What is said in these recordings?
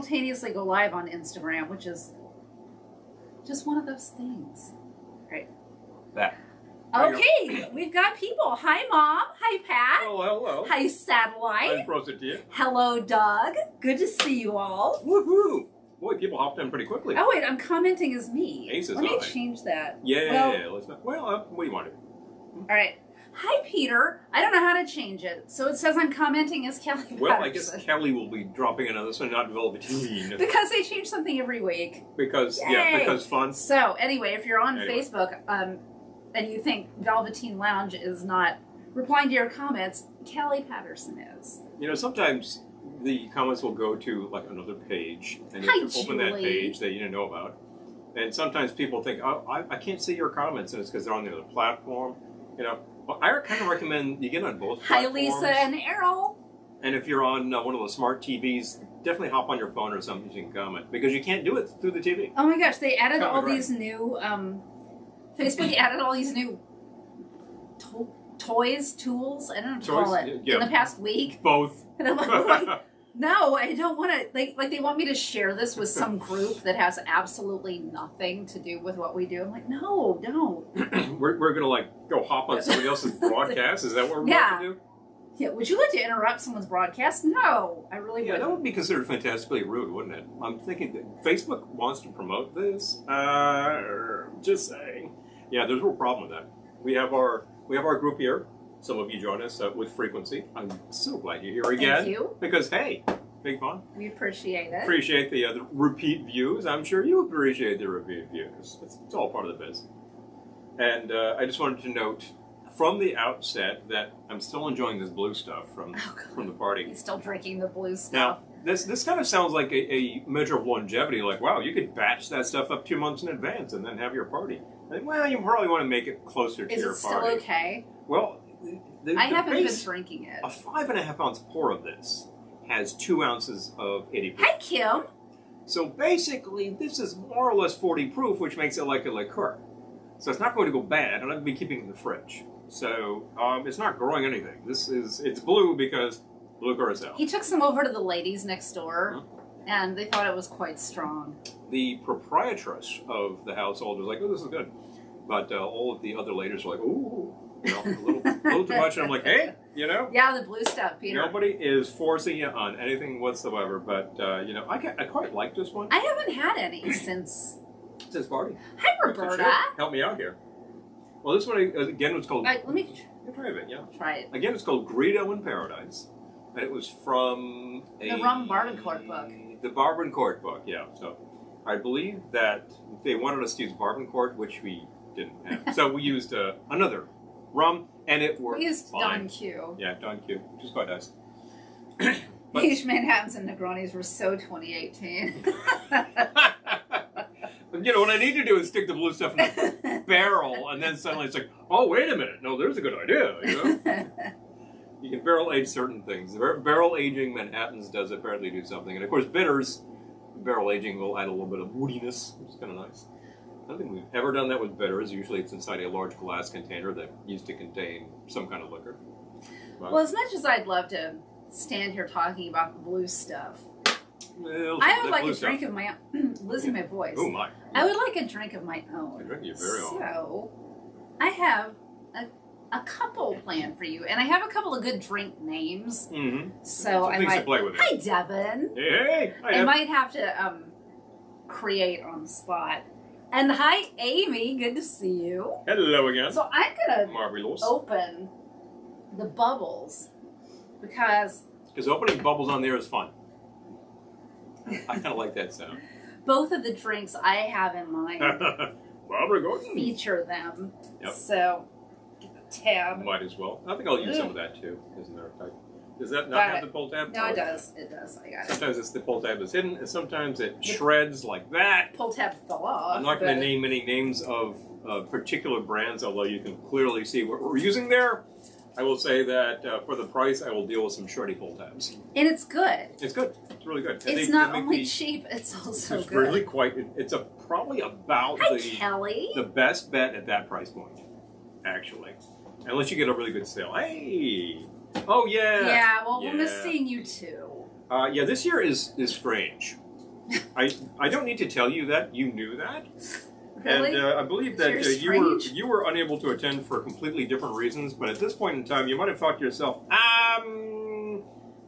simultaneously go live on Instagram, which is just one of those things. Right. That. Okay, we've got people. Hi, Mom. Hi, Pat. Hello. Hi, Satellite. I'm Prosit to you. Hello, Doug. Good to see you all. Woohoo! Boy, people hopped in pretty quickly. Oh, wait, I'm commenting as me. Aces, Let me aye. change that. Yeah, let's not. Well, what do you want to do? All right. Hi, Peter. I don't know how to change it. So it says I'm commenting as Kelly Patterson. Well, I guess Kelly will be dropping another one, not Velveteen. Because they change something every week. Because, Yay. yeah, because fun. So, anyway, if you're on Anyway. Facebook and you think Velveteen Lounge is not replying to your comments, Kelly Patterson is. You know, sometimes the comments will go to, like, another page, and Hi, you can open that Julie. page that you didn't know about. And sometimes people think, oh, I can't see your comments, and it's because they're on the other platform. You know, well, I kind of recommend you get on both Hi, platforms. Lisa and Errol. And if you're on one of the smart TVs, definitely hop on your phone or something so you can comment. Because you can't do it through the TV. Oh my gosh, they added Totally all right. these new, Facebook added all these new toys, tools, I don't know what to call it, yeah. in the past week. Both. And I'm like, no, I don't want to, like they want me to share this with some group that has absolutely nothing to do with what we do. I'm like, no, don't. we're going to, like, go hop on somebody else's broadcast? Is that what we're about to do? Yeah, would you like to interrupt someone's broadcast? No, I really Yeah, wouldn't. that would be considered fantastically rude, wouldn't it? I'm thinking that Facebook wants to promote this. Just saying. Yeah, there's no problem with that. We have our group here. Some of you join us with frequency. I'm so glad you're here again. Thank you. Because, hey, big fun. We appreciate it. Appreciate the repeat views. I'm sure you appreciate the repeat views. It's all part of the biz. And I just wanted to note from the outset that I'm still enjoying this blue stuff from the party. He's still drinking the blue stuff. Now, this kind of sounds like a measure of longevity. Like, wow, you could batch that stuff up 2 months in advance and then have your party. I think, well, you probably want to make it closer to Is your it party. still okay? Well, I haven't been base, drinking it. A 5.5 ounce pour of this has 2 ounces of 80 proof. Hi, Kim. So basically, this is more or less 40 proof, which makes it like a liqueur. So it's not going to go bad, and I've been keeping it in the fridge. So it's not growing anything. It's blue because blue curacao. He took some over to the ladies next door, and they thought it was quite strong. The proprietress of the household was like, "Oh, this is good," but all of the other ladies were like, "Ooh, you know, a little too much." And I'm like, "Hey, you know, Yeah, the blue stuff, Peter. nobody is forcing you on anything whatsoever." But you know, I quite like this one. I haven't had any since. Since party. Hi, Roberta. Sure. Help me out here. Well, this one again was called. Let me Try it. Yeah. try it. Again, it's called Greedo in Paradise, and it was from The Rum Barbancourt book. The Barbancourt book, yeah. So I believe that they wanted us to use Barbancourt, which we didn't have. So we used another rum, and it worked We used fine. Don Q. Yeah, Don Q, which is quite nice. Beige Manhattans and Negronis were so 2018. You know, what I need to do is stick the blue stuff in the barrel, and then suddenly it's like, oh, wait a minute. No, there's a good idea, you know? You can barrel age certain things. Barrel aging Manhattans does apparently do something. And of course, bitters, barrel aging will add a little bit of woodiness, which is kind of nice. I don't think we've ever done that with bitters. Usually it's inside a large glass container that used to contain some kind of liquor. But, Well, as much as I'd love to stand here talking about the blue stuff, well, I would that like blue a drink of my own. Losing my voice. Oh, my. I would like a drink of my own. A drink of your very own. So, I have a couple planned for you, and I have a couple of good drink names. Mm-hmm. So I things might. to play with. Hi, Devin. Hey, hi, I Deb. might have to create on the spot. And hi, Amy. Good to see you. Hello again. So I'm gonna Marvelous. open the bubbles because opening bubbles on there is fun. I kind of like that sound. both of the drinks I have in mind Barbara Gordon. feature them. Yep. So get the tab. Might as well. I think I'll use some of that too. Isn't there a type? Does that not Got have it. the pull tab? No, it does. It does. I got it. Sometimes it's the pull tab that's hidden, and sometimes it shreds like that. Pull tab fell off. I'm not going to but- name any names of particular brands, although you can clearly see what we're using there. I will say that for the price, I will deal with some shreddy pull tabs. And it's good. It's good. It's really good. It's not only cheap, it's also It's good. really quite. It's probably about Hi, Kelly. the best bet at that price point, actually, unless you get a really good sale. Hey, oh yeah. Yeah, well, Yeah. we'll miss seeing you too. Yeah, this year is strange. I don't need to tell you that. You knew that. Really? And I believe that You're you were unable to attend for completely different reasons, but at this point in time, you might have thought to yourself,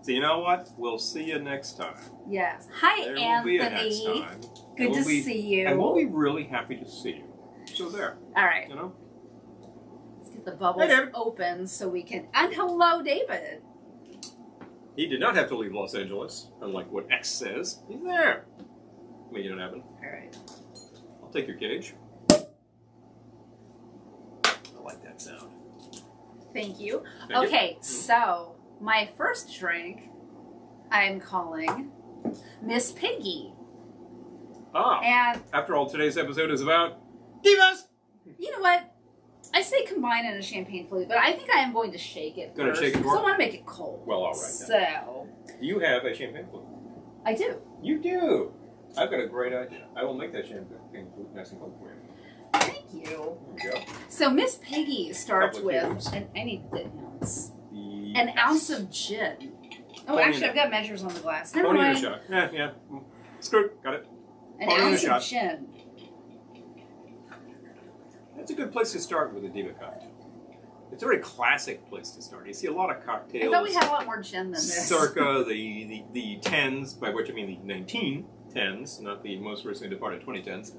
so you know what? We'll see you next time. Yes. Hi, there Anthony. Will be a next time. Good to see you. And we'll be really happy to see you. So there. All right. You know? Let's get the bubbles open so we can... And hello, David. He did not have to leave Los Angeles, unlike what X says. He's there. Make it happen. All right. I'll take your cage. I like that sound. Thank you. Thank okay, you. so my first drink I'm calling Miss Piggy. Ah. And after all, today's episode is about divas. You know what? I say combine in a champagne flute, but I think I am going to shake it Gonna first. shake it because I more? want to make it cold. Well, all right. So You have a champagne flute. I do. You do. I've got a great idea. I will make that champagne flute nice and cold for you. Thank you. There you go. So Miss Piggy starts Couple of with, cubes. and I need the ounce, Yes. an ounce of gin. Oh, Pony actually, in I've got measures on the glass. Never Pony in a mind. shot. Yeah. Screw it. Got it. An Pony in a ounce shot. of gin. That's a good place to start with a Diva cocktail. It's a very classic place to start. You see a lot of cocktails. I thought we had a lot more gin than this. Circa the 10s, by which I mean the 1910s, not the most recently departed 2010s,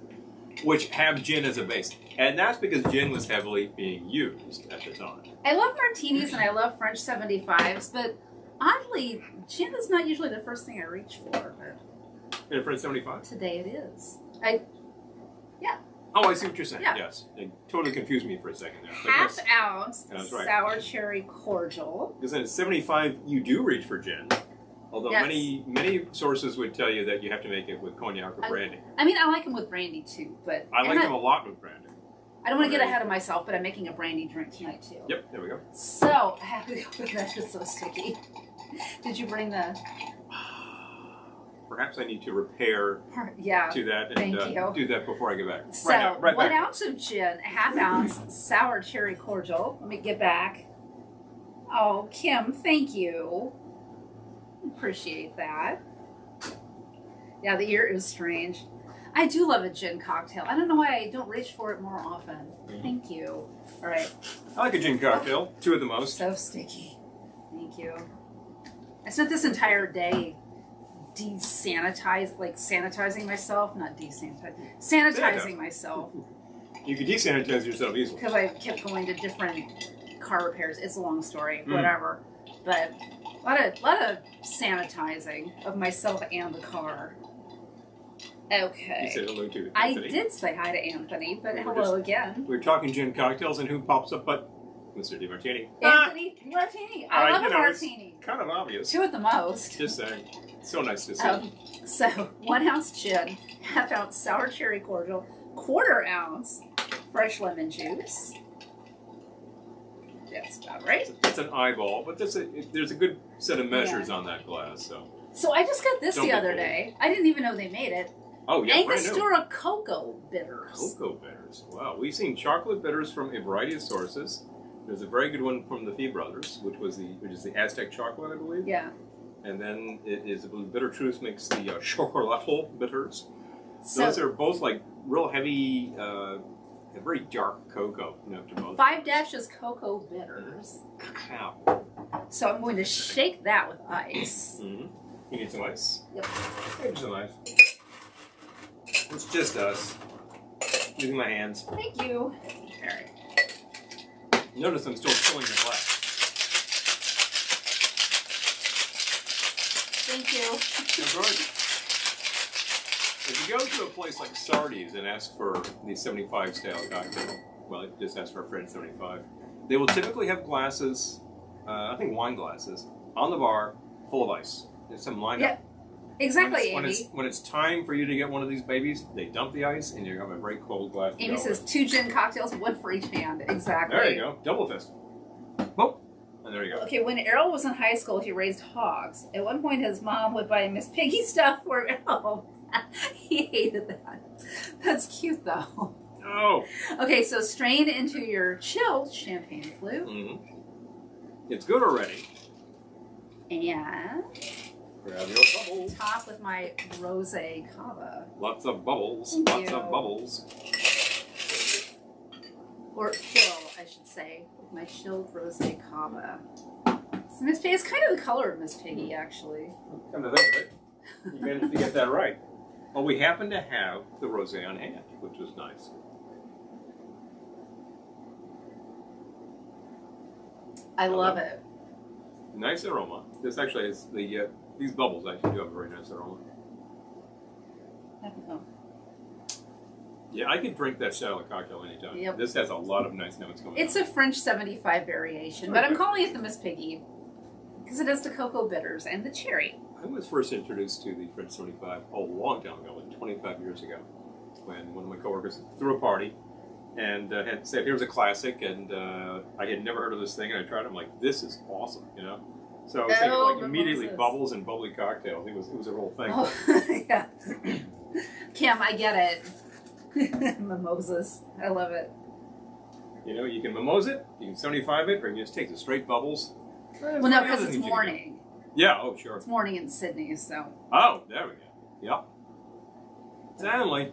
which have gin as a base. And that's because gin was heavily being used at the time. I love martinis and I love French 75s, but oddly, gin is not usually the first thing I reach for. But In a French 75? today it is. Oh, I see what you're saying. Yeah. Yes. It totally confused me for a second there. But Half yes. ounce That's right. sour cherry cordial. Because in 75, you do reach for gin. Although Yes. many sources would tell you that you have to make it with cognac or brandy. I mean, I like them with brandy too, but I like them a lot with brandy. I don't want to get ahead of myself, but I'm making a brandy drink tonight too. Yep, there we go. So, I have to go with that. It's so sticky. Did you bring the... Perhaps I need to repair Yeah. to that and Thank you. do that before I get back. So, Right now, right 1 back. ounce of gin, half ounce sour cherry cordial. Let me get back. Oh, Kim, thank you. Appreciate that. Yeah, the ear is strange. I do love a gin cocktail. I don't know why I don't reach for it more often. Thank you. All right. I like a gin cocktail, 2 at the most. So sticky. Thank you. I spent this entire day sanitizing myself, not sanitizing myself You can desanitize yourself easily. because I kept going to different car repairs. It's a long story, Mm. whatever. But a lot of sanitizing of myself and the car. You Okay. said hello to I Anthony. did say hi to Anthony, but We were hello again. We're talking gin cocktails, and who pops up but Mr. DiMartini? Anthony Martini. I love a martini. It's kind of obvious. 2 at the most. Just saying. So nice to see. So 1 ounce gin, half ounce sour cherry cordial, 1/4 ounce fresh lemon juice. That's about right. It's an eyeball, but there's a good set of measures on that glass. So I just got this Don't the be other fooled. day. I didn't even know they made it. Oh yeah, brand new. Angostura cocoa bitters. Cocoa bitters. Wow, we've seen chocolate bitters from a variety of sources. There's a very good one from the Fee Brothers, which is the Aztec chocolate, I believe. Yeah. And then it is I believe Bitter Truth makes the Showgirl bitters. So Those are both like real heavy, very dark cocoa note to both. 5 dashes cocoa bitters. Cacao. So I'm going to shake that with ice. Mm-hmm. You need some ice? Yep. Maybe some ice. It's just us. Using my hands. Thank you. All right. Notice I'm still filling the glass. Thank you. That's right. If you go to a place like Sardi's and ask for the 75 style cocktail, well, just ask for a French 75, they will typically have glasses, I think wine glasses, on the bar full of ice. There's some lined up. Exactly, When Amy. when it's time for you to get one of these babies, they dump the ice and you have a very cold glass. to Amy go says with. 2 gin cocktails, 1 for each hand. Exactly. There you go. Double fist. Boop. And there you go. Okay, when Errol was in high school, he raised hogs. At one point, his mom would buy Miss Piggy stuff for him. Oh, he hated that. That's cute, though. Oh. Okay, so strain into your chilled champagne flute. Mm-hmm. It's good already. And Grab your bubbles. Top with my rosé cava. Lots of bubbles. Thank Lots you. of bubbles. Or fill, I should say, with my chilled rosé cava. So Miss Piggy is kind of the color of Miss Piggy, actually. Come to think of it, you managed to get that right. Well, we happen to have the rosé on hand, which was nice. I love it. Nice aroma. This actually is the these bubbles actually do have a very nice aroma. Yeah, I could drink that style of cocktail anytime. Yep. This has a lot of nice notes going on. It's a French 75 variation, but I'm calling it the Miss Piggy because it has the cocoa bitters and the cherry. I was first introduced to the French 75 a long time ago, like 25 years ago, when one of my coworkers threw a party and had said, "Here's a classic," and I had never heard of this thing, and I tried it. I'm like, "This is awesome," you know. So I was thinking, like, immediately bubbles and bubbly cocktails. It was a real thing. Oh, yeah. Kim, I get it. Mimosas, I love it. You know, you can mimosa it, you can 75 it, or you can just take the straight bubbles. Well, no, because it's morning. Yeah, oh, sure. It's morning in Sydney, so. Oh, there we go. Yep. Stanley.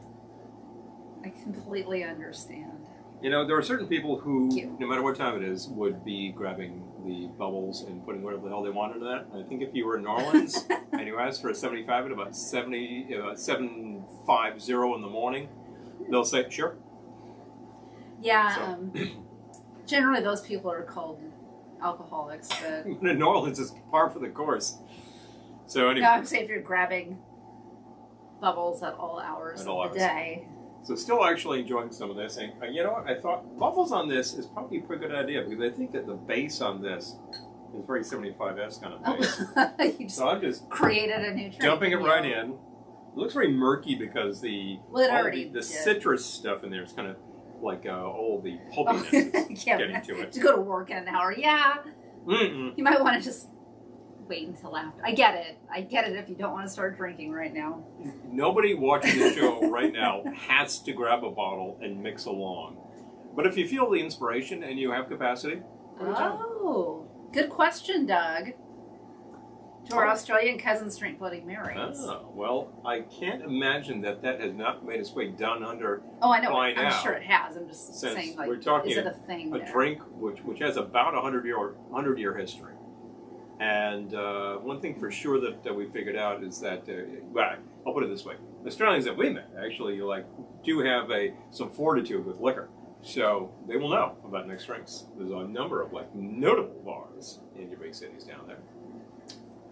I completely understand. You know, there are certain people who, no matter what time it is, would be grabbing the bubbles and putting whatever the hell they want into that. I think if you were in New Orleans and you asked for a 75 at about 750 in the morning, they'll say, sure. Yeah, So. Generally those people are called alcoholics, but... in New Orleans, it's par for the course. So anyway. No, I'm saying if you're grabbing bubbles at all hours of the day. So still actually enjoying some of this. And you know what? I thought bubbles on this is probably a pretty good idea because I think that the base on this is very 75S kind of base. You just so I'm just created a new drink. Dumping it right in. It looks very murky because the citrus stuff in there is kind of like all the pulpiness is getting to it. To go to work in an hour, yeah. You might want to just wait until after. I get it if you don't want to start drinking right now. Nobody watching the show right now has to grab a bottle and mix along. But if you feel the inspiration and you have capacity, oh, good question, Doug. Do our Australian cousins drink Bloody Marys? Oh, well, I can't imagine that has not made its way down under. Oh, I know. I'm sure it has. I'm just saying, like, we're talking is it a thing? A drink which has about a 100-year history. And one thing for sure that we figured out is that, well, I'll put it this way: Australians that we met actually do have some fortitude with liquor, so they will know about mixed drinks. There's a number of notable bars in your big cities down there.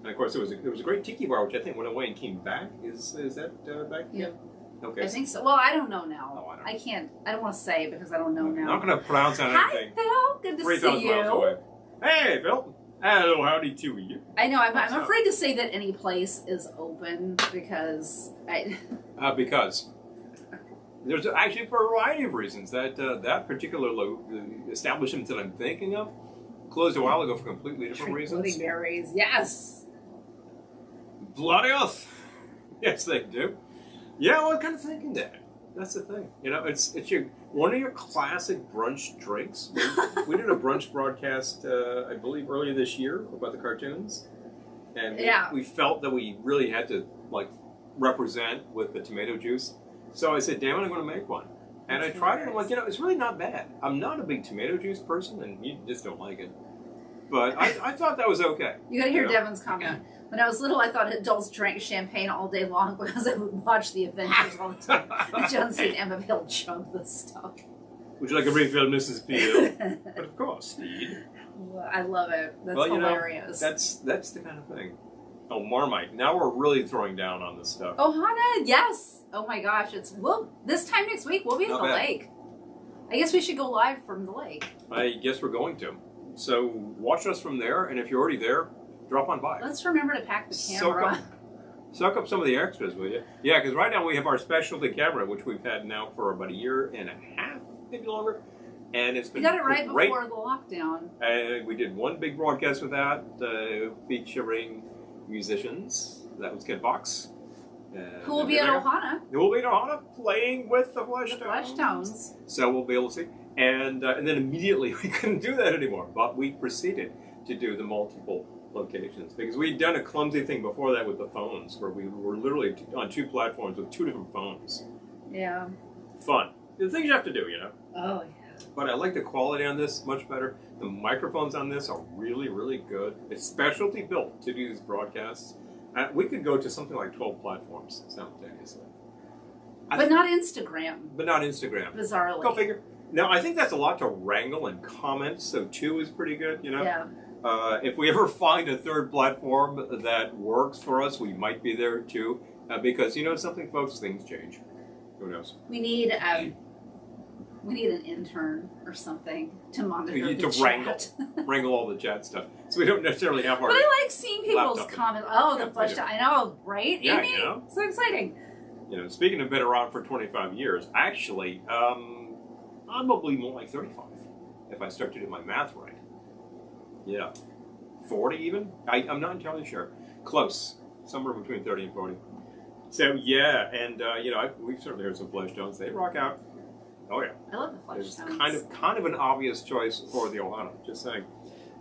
And of course, there was a great tiki bar which I think went away and came back. Is that back? Yeah. Okay. I think so. Well, I don't know now. Oh, I don't know. I can't. I don't want to say because I don't know now. I'm not going to pronounce on anything. Hi, Phil. Good to see 3,000 miles you. away. Hey, Phil. Hello, howdy to you. I know. I'm afraid to say that any place is open because because there's actually for a variety of reasons that that particular establishment that I'm thinking of closed a while ago for completely different reasons. Bloody Marys, yes. Bloody oath. Yes, they do. Yeah, well, I'm kind of thinking that. That's the thing. You know, it's one of your classic brunch drinks. We did a brunch broadcast, I believe, earlier this year about the cartoons, and we felt that we really had to represent with the tomato juice. So I said, "Damn it, I'm going to make one." And I tried it. I'm like, it's really not bad. I'm not a big tomato juice person, and you just don't like it. But I thought that was okay. You got to hear Devin's comment. When I was little, I thought adults drank champagne all day long because I would watch the Avengers all the time. Jonesy and Emma Hill chug the stuff. Would you like a refill, Mrs. Peel? But of course, Steed. I love it. That's hilarious. That's the kind of thing. Oh, Marmite. Now we're really throwing down on this stuff. Oh, Hannah, yes. Oh my gosh, this time next week we'll be at the lake. I guess we should go live from the lake. I guess we're going to. So watch us from there, and if you're already there, drop on by. Let's remember to pack the camera. Soak up some of the extras, will you? Yeah, because right now we have our specialty camera, which we've had now for about 1.5 years, maybe longer. And it's been We got it right before the lockdown. We did one big broadcast with that, featuring musicians. That was Kidbox. Who will be at Ohana. Who will be at Ohana playing with the Flesh Tones. So we'll be able to see. And then immediately we couldn't do that anymore, but we proceeded to do the multiple locations. Because we'd done a clumsy thing before that with the phones, where we were literally on 2 platforms with 2 different phones. Yeah. Fun. The things you have to do, you know. Oh, yeah. But I like the quality on this much better. The microphones on this are really, really good. It's specialty built to do these broadcasts. We could go to something like 12 platforms simultaneously. But not Instagram. But not Instagram. Bizarrely. Go figure. Now, I think that's a lot to wrangle and comment, so 2 is pretty good, you know? Yeah. If we ever find a 3rd platform that works for us, we might be there too. Because, you know something, folks? Things change. Who knows? We need an intern or something to monitor the chat. wrangle all the chat stuff. So we don't necessarily have our But I like seeing people's comments. Oh, the flush. I know, right? Yeah, Amy? you know? So exciting. You know, speaking of been around for 25 years, actually, I'm probably more like 35 if I start to do my math right. Yeah. 40 even? I'm not entirely sure. Close. Somewhere between 30 and 40. So, yeah, and, you know, we've certainly heard some flesh tones. They rock out. Oh, yeah. I love the flesh It's tones. kind of an obvious choice for the Ohana, just saying.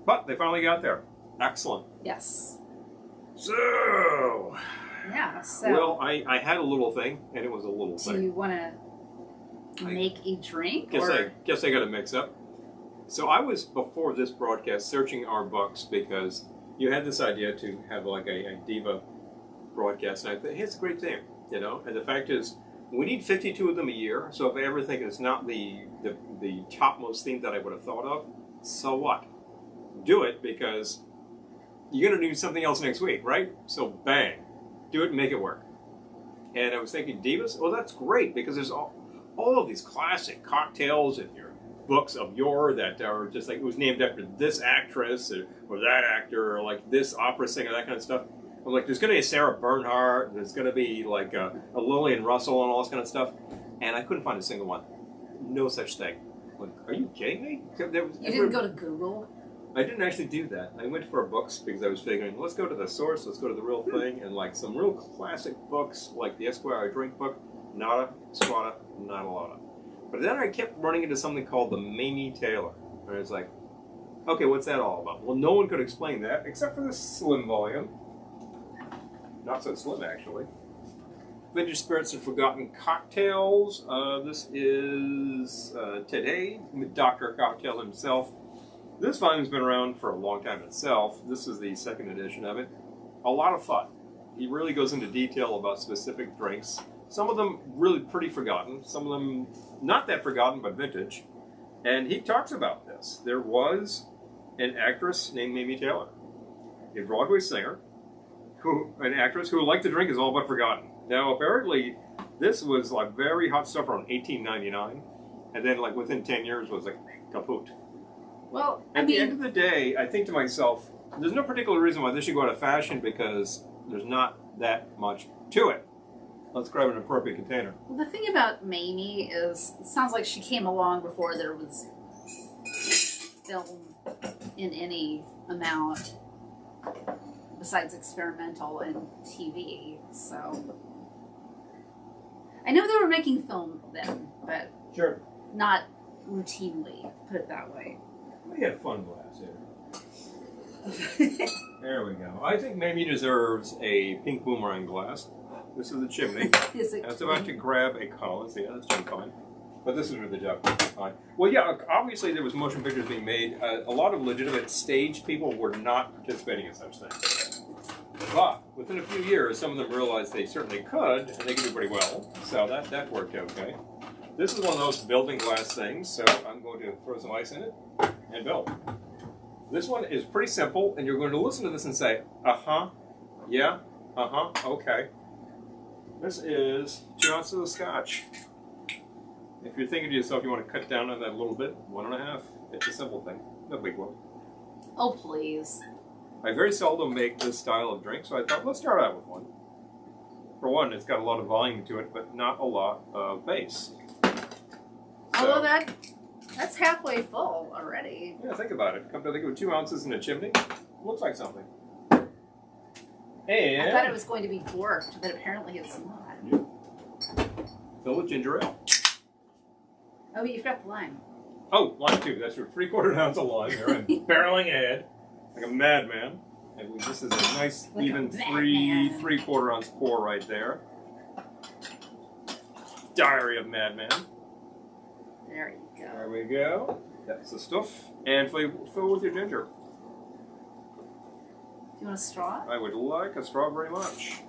But they finally got there. Excellent. Yes. So... Yeah, so... Well, I had a little thing, and it was a little thing. Do you want to make a drink? Guess I got to mix up. So I was, before this broadcast, searching our books because you had this idea to have like a Diva broadcast, and I thought, hey, it's a great thing, you know? And the fact is, we need 52 of them a year, so if I ever think it's not the topmost theme that I would have thought of, so what? Do it, because you're going to do something else next week, right? So bang. Do it and make it work. And I was thinking, Divas? Well, that's great, because there's all of these classic cocktails in your books of yore that are just like, it was named after this actress or that actor, or like this opera singer, that kind of stuff. I'm like, there's going to be a Sarah Bernhardt, there's going to be like a Lillian Russell and all this kind of stuff. And I couldn't find a single one. No such thing. I'm like, are you kidding me? You didn't go to Google? I didn't actually do that. I went for books because I was figuring, let's go to the source, let's go to the real thing, and like some real classic books, like the Esquire Drink book, nada, squada, not a lot of. But then I kept running into something called the Mamie Taylor. And I was like, okay, what's that all about? Well, no one could explain that, except for this slim volume. Not so slim, actually. Vintage Spirits and Forgotten Cocktails. This is today, Dr. Cocktail himself. This volume's been around for a long time itself. This is the 2nd edition of it. A lot of fun. He really goes into detail about specific drinks. Some of them really pretty forgotten. Some of them not that forgotten, but vintage. And he talks about this. There was an actress named Mamie Taylor, a Broadway singer, an actress who liked to drink is all but forgotten. Now, apparently, this was like very hot stuff around 1899. And then like within 10 years was like kaput. Well, At the end of the day, I think to myself, there's no particular reason why this should go out of fashion because there's not that much to it. Let's grab an appropriate container. Well, the thing about Mamie is, it sounds like she came along before there was film in any amount besides experimental and TV. So I know they were making film then, but Sure. not routinely, put it that way. We had a fun glass here. There we go. I think Mamie deserves a pink boomerang glass. This is the chimney. Is it I was about to grab a Collins. Yeah, that's just fine. But this is where the job is fine. Well, yeah, obviously there was motion pictures being made. A lot of legitimate stage people were not participating in such things. But within a few years, some of them realized they certainly could, and they could do pretty well. So that worked okay. This is one of those building glass things, so I'm going to throw some ice in it and build. This one is pretty simple, and you're going to listen to this and say, uh-huh, yeah, uh-huh, okay. This is 2 ounces of scotch. If you're thinking to yourself you want to cut down on that a little bit, 1.5. It's a simple thing, no big one. Oh, please. I very seldom make this style of drink, so I thought, let's start out with one. For one, it's got a lot of volume to it, but not a lot of base. Although that's halfway full already. Yeah, think about it. Come to think of 2 ounces in a chimney, looks like something. And I thought it was going to be dwarfed, but apparently it's not. Yeah. Fill with ginger ale. Oh, you've got the lime. Oh, lime too. That's your 3/4 ounce of lime there. I'm barreling ahead like a madman. And this is a nice, Like even a madman. 3/4 ounce pour right there. Diary of Madman. There you go. There we go. That's the stuff. And fill with your ginger. Do you want a straw? I would like a straw very much.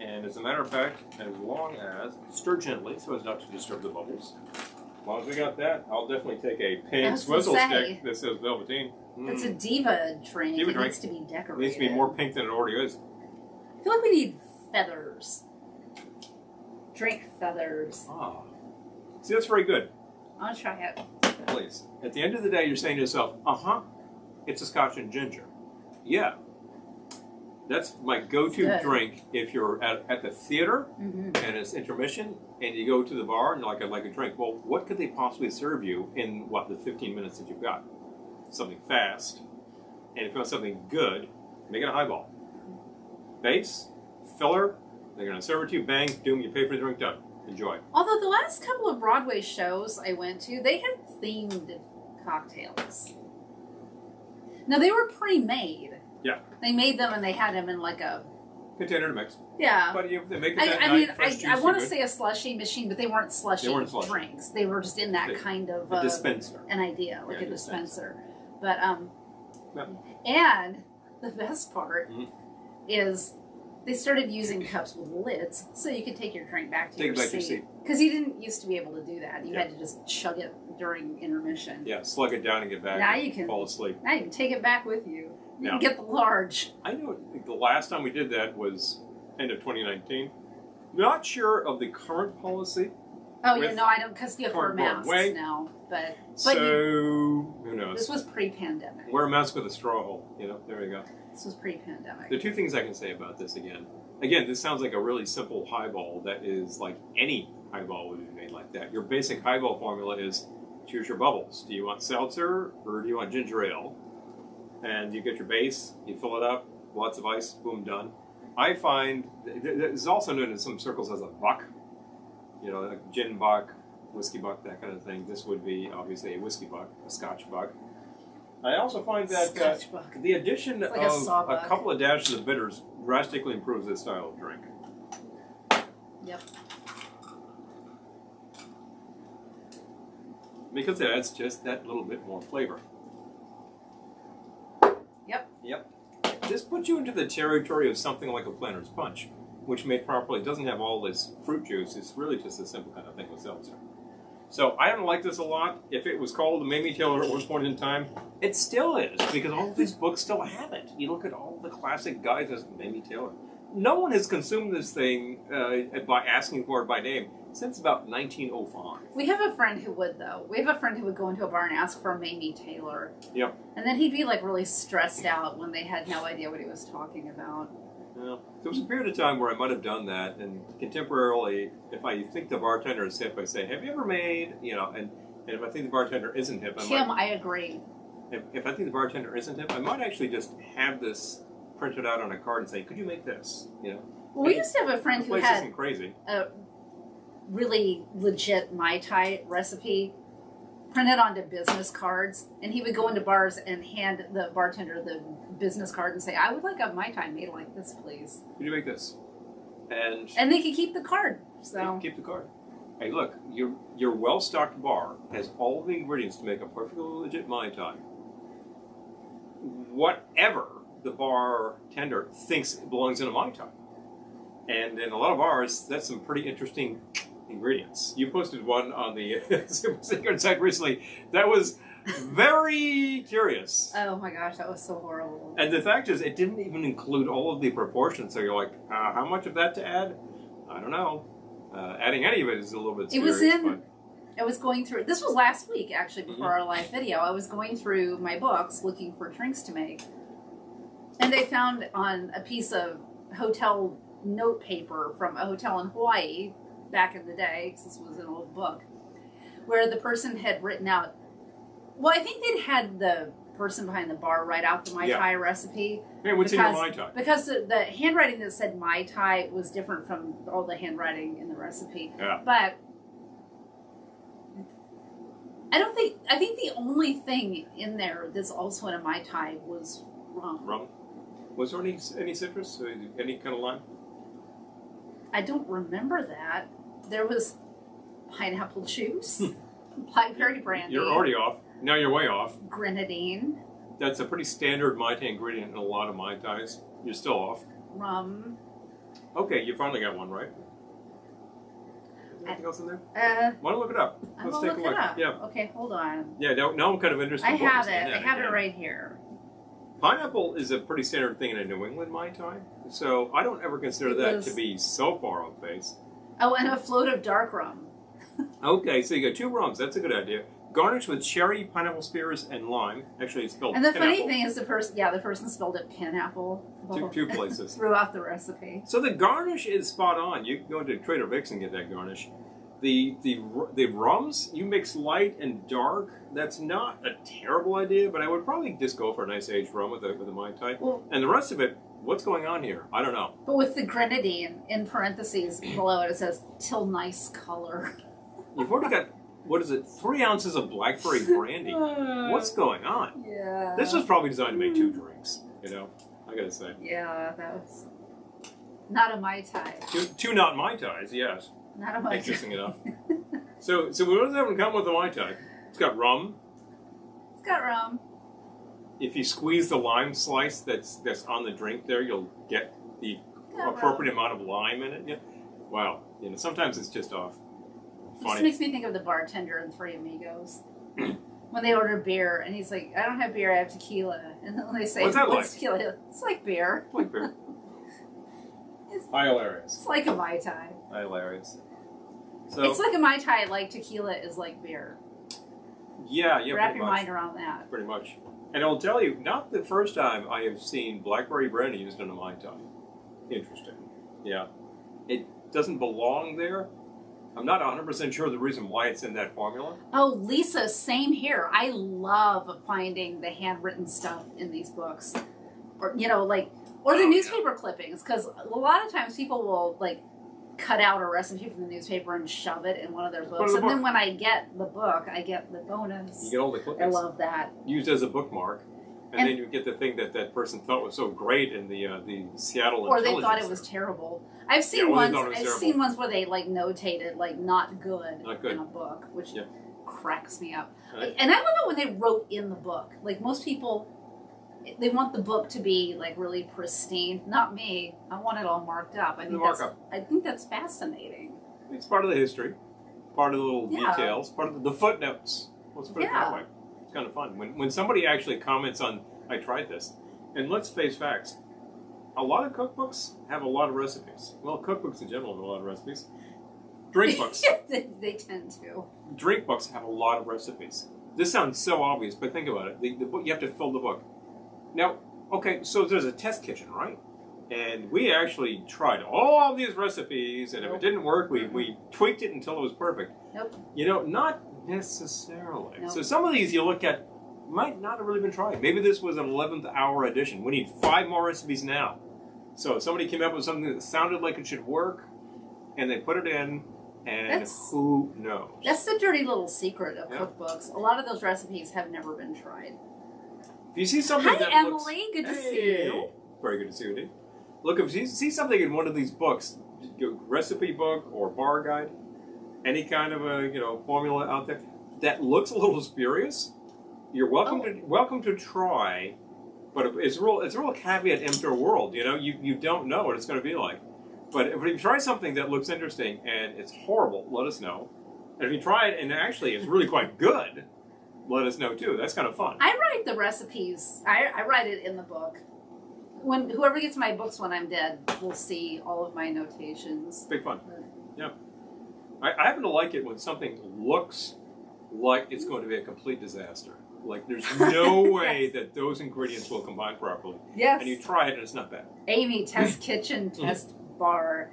And as a matter of fact, as long as, stir gently so as not to disturb the bubbles. As long as we got that, I'll definitely take a pink swizzle stick that says Velveteen. It's a Diva drink. Diva it drink. Needs to be decorated. It needs to be more pink than it already is. I feel like we need feathers. Drink feathers. Ah. See, that's very good. I'll try it. Please. At the end of the day, you're saying to yourself, it's a scotch and ginger. Yeah. That's my go-to drink if you're at the theater and it's intermission and you go to the bar and you're like, I'd like a drink. Well, what could they possibly serve you in, the 15 minutes that you've got? Something fast. And if you want something good, make it a highball. Base, filler, they're going to serve it to you, bang, doom, you pay for the drink, done. Enjoy. Although the last couple of Broadway shows I went to, they had themed cocktails. Now, they were pre-made. Yeah. They made them and they had them in like a container to mix. Yeah. But they make it that night, I want to say a slushy machine, but they weren't slushy drinks. They were just in that kind of a dispenser. An idea, like a dispenser. But and the best part is they started using cups with lids, so you could take your drink back to your seat. Because you didn't used to be able to do that. You had to just chug it during intermission. Yeah, slug it down and get back. Now you can fall asleep. Now you can take it back with you. You can get the large. I know the last time we did that was end of 2019. Not sure of the current policy. Oh yeah, no, I don't, because you have to wear masks now. But who knows? This was pre-pandemic. Wear a mask with a straw hole. There you go. This was pre-pandemic. The two things I can say about this again, this sounds like a really simple highball that is like any highball would be made like that. Your basic highball formula is choose your bubbles. Do you want seltzer or do you want ginger ale? And you get your base, you fill it up, lots of ice, boom, done. I find it's also known in some circles as a buck, like gin buck, whiskey buck, that kind of thing. This would be obviously a whiskey buck, a scotch buck. I also find that the addition of a couple of dashes of bitters drastically improves this style of drink. Yep. Because it adds just that little bit more flavor. Yep. This puts you into the territory of something like a Planter's Punch, which made properly doesn't have all this fruit juice. It's really just a simple kind of thing with seltzer. So I haven't liked this a lot. If it was called Mamie Taylor at one point in time, it still is, because all of these books still have it. You look at all the classic guys as Mamie Taylor. No one has consumed this thing by asking for it by name since about 1905. We have a friend who would, though. We have a friend who would go into a bar and ask for a Mamie Taylor. Yep. And then he'd be like really stressed out when they had no idea what he was talking about. Well, there was a period of time where I might have done that, and contemporarily, if I think the bartender is hip, I say, have you ever made, and if I think the bartender isn't hip, I agree. If I think the bartender isn't hip, I might actually just have this printed out on a card and say, could you make this, Well, we used to have a friend who had crazy. A really legit Mai Tai recipe printed onto business cards, and he would go into bars and hand the bartender the business card and say, I would like a Mai Tai made like this, please. Could you make this? And they could keep the card. So keep the card. Hey, look, your well-stocked bar has all the ingredients to make a perfectly legit Mai Tai. Whatever the bartender thinks belongs in a Mai Tai. And in a lot of bars, that's some pretty interesting ingredients. You posted one on the Secret site recently that was very curious. Oh my gosh, that was so horrible. And the fact is, it didn't even include all of the proportions. So you're like, how much of that to add? I don't know. Adding any of it is a little bit serious. I was going through, this was last week actually, before our live video. I was going through my books looking for drinks to make. And they found on a piece of hotel note paper from a hotel in Hawaii back in the day, because this was an old book, where the person had written out, well, I think they'd had the person behind the bar write out the Mai Tai recipe. Hey, what's in your Mai Tai? Because the handwriting that said Mai Tai was different from all the handwriting in the recipe. Yeah. But I think the only thing in there that's also in a Mai Tai was Rum. Rum. Was there any citrus? Any kind of lime? I don't remember that. There was pineapple juice, blackberry brandy. You're already off. Now you're way off. Grenadine. That's a pretty standard Mai Tai ingredient in a lot of Mai Tais. You're still off. Rum. Okay, you finally got one right. Is there anything else in there? Want to look it up? I'm Let's gonna take look a look. it up. Yeah. Okay, hold on. Yeah. Now I'm kind of interested. I in what have was in it. that I have it again. right here. Pineapple is a pretty standard thing in a New England Mai Tai, so I don't ever consider that to be so far off base. Oh, and a float of dark rum. Okay, so you got 2 rums. That's a good idea. Garnished with cherry, pineapple spears, and lime. Actually, it's spelled And the pineapple. funny thing is, the person spelled it pineapple. Two places. Throughout the recipe. So the garnish is spot on. You can go to Trader Vic's and get that garnish. The rums, you mix light and dark. That's not a terrible idea, but I would probably just go for a nice aged rum with a Mai Tai. Well, and the rest of it, what's going on here? I don't know. but with the grenadine, in parentheses below it, it says, till nice color. You've already got, what is it, 3 ounces of blackberry brandy. What's going on? Yeah. This was probably designed to make 2 drinks, you know, I gotta say. Yeah, that was not a Mai Tai. Two not Mai Tais, yes. Not a Mai Tai. Interesting enough. So what does that one come with the Mai Tai? It's got rum. It's got rum. If you squeeze the lime slice that's on the drink there, you'll get the appropriate amount of lime in it. Yeah. Wow. You know, sometimes it's just off. It just makes me think of the bartender in Three Amigos. When they order beer, and he's like, I don't have beer, I have tequila. And then when they say, What's that like? Tequila? It's like beer. Like beer. Hilarious. It's like a Mai Tai. Hilarious. So, It's like a Mai Tai, like tequila is like beer. yeah, Wrap pretty your much. mind around that. Pretty much. And I'll tell you, not the first time I have seen blackberry brandy used in a Mai Tai. Interesting. Yeah. It doesn't belong there. I'm not 100% sure the reason why it's in that formula. Oh, Lisa, same here. I love finding the handwritten stuff in these books. Or, you know, like, or the newspaper clippings. Because a lot of times people will, like, cut out a recipe from the newspaper and shove it in one of their books. And then when I get the book, I get the bonus. You get all the clippings. I love that. Used as a bookmark. And then you get the thing that person thought was so great in the Seattle Or they Intelligence thought it was Center. terrible. I've seen ones. I've seen ones where they like notated like not good in a book, which cracks me up. Right. And I love it when they wrote in the book. Like most people, they want the book to be like really pristine. Not me. I want it all marked up. I think that's fascinating. It's part of the history, part of the little details, part of the footnotes. Let's put it that way. It's kind of fun. When somebody actually comments on, I tried this, and let's face facts, a lot of cookbooks have a lot of recipes. Well, cookbooks in general have a lot of recipes. Drink books. they tend to. Drink books have a lot of recipes. This sounds so obvious, but think about it. The book, you have to fill the book. Now, okay, so there's a test kitchen, right? And we actually tried all of these recipes, and if it didn't work, we tweaked it until it was perfect. Nope. You know, not necessarily. Nope. So some of these you look at might not have really been tried. Maybe this was an 11th hour edition. We need 5 more recipes now. So somebody came up with something that sounded like it should work, and they put it in, and who knows? That's the dirty little secret of cookbooks. A lot of those recipes have never been tried. If you see something Hi, that Emily. Good to see you. Very good to see you, Dave. Look, if you see something in one of these books, recipe book or bar guide, any kind of a formula out there that looks a little spurious, you're welcome to try, but it's a real caveat emptor world. You don't know what it's going to be like. But if you try something that looks interesting and it's horrible, let us know. And if you try it and actually it's really quite good, let us know too. That's kind of fun. I write the recipes. I write it in the book. When whoever gets my books when I'm dead will see all of my notations. Big fun. Yeah. I happen to like it when something looks like it's going to be a complete disaster. Like there's no way that those ingredients will combine properly. Yes. And you try it and it's not bad. Amy, test kitchen, test bar.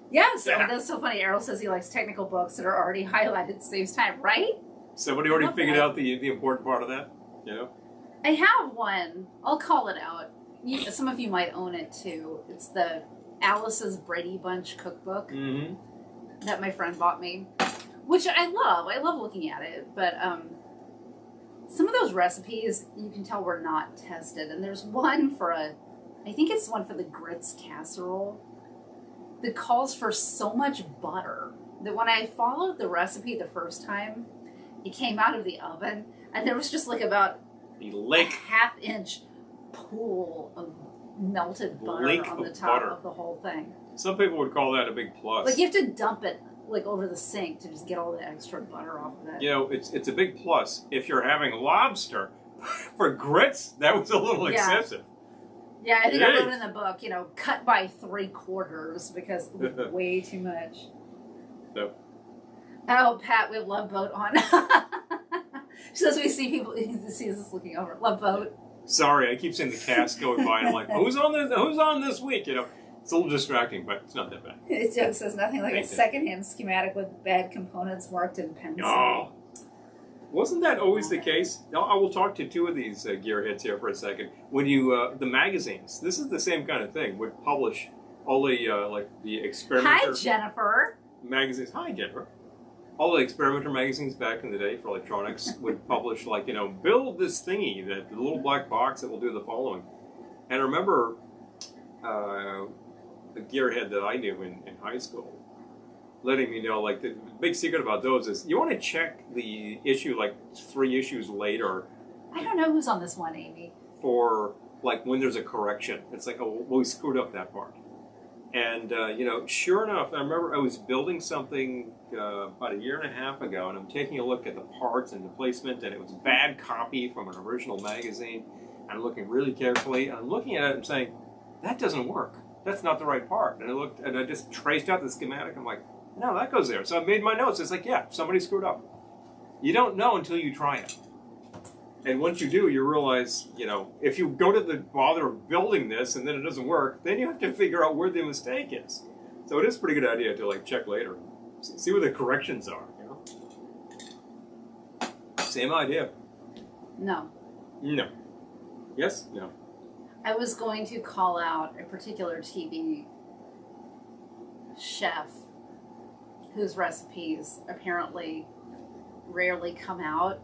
Yes, that's so funny. Errol says he likes technical books that are already highlighted. Saves time, right? Somebody already figured out the important part of that, I have one. I'll call it out. Some of you might own it too. It's the Alice's Brady Bunch cookbook that my friend bought me, which I love. I love looking at it, but some of those recipes you can tell were not tested. And there's one for I think it's one for the grits casserole that calls for so much butter that when I followed the recipe the first time, it came out of the oven and there was just like about The lake. a half-inch pool of melted butter Lake on the of top butter. of the whole thing. Some people would call that a big plus. Like you have to dump it like over the sink to just get all the extra butter off of it. You know, it's a big plus. If you're having lobster for grits, that was a little Yeah. excessive. Yeah, I think It I wrote is. in the book, cut by 3/4 because it was way too much. So, Oh, Pat, we have Love Boat on. She says we see people, he sees us looking over. Love Boat. sorry, I keep seeing the cast going by, and I'm like, who's on this week? It's a little distracting, but it's not that bad. It just says nothing like a Thank you. secondhand schematic with bad components marked in pencil. Oh, wasn't that always the case? I will talk to two of these gearheads here for a second. When you the magazines, this is the same kind of thing. Would publish all the like the experimenter Hi, Jennifer. magazines. Hi, Jennifer. All the experimenter magazines back in the day for electronics would publish like build this thingy, that the little black box that will do the following. And I remember the gearhead that I knew in high school letting me know, like, the big secret about those is you want to check the issue like 3 issues later I don't know who's on this one, Amy. for like when there's a correction. It's like, oh, well, we screwed up that part. And sure enough, I remember I was building something about 1.5 years ago, and I'm taking a look at the parts and the placement, and it was a bad copy from an original magazine. And I'm looking really carefully, and I'm looking at it and saying, that doesn't work. That's not the right part. And I looked, and I just traced out the schematic. I'm like, no, that goes there. So I made my notes. It's like, yeah, somebody screwed up. You don't know until you try it. And once you do, you realize, if you go to the bother of building this and then it doesn't work, then you have to figure out where the mistake is. So it is a pretty good idea to check later, see where the corrections are. Same idea. No. No. Yes. No. I was going to call out a particular TV chef whose recipes apparently rarely come out,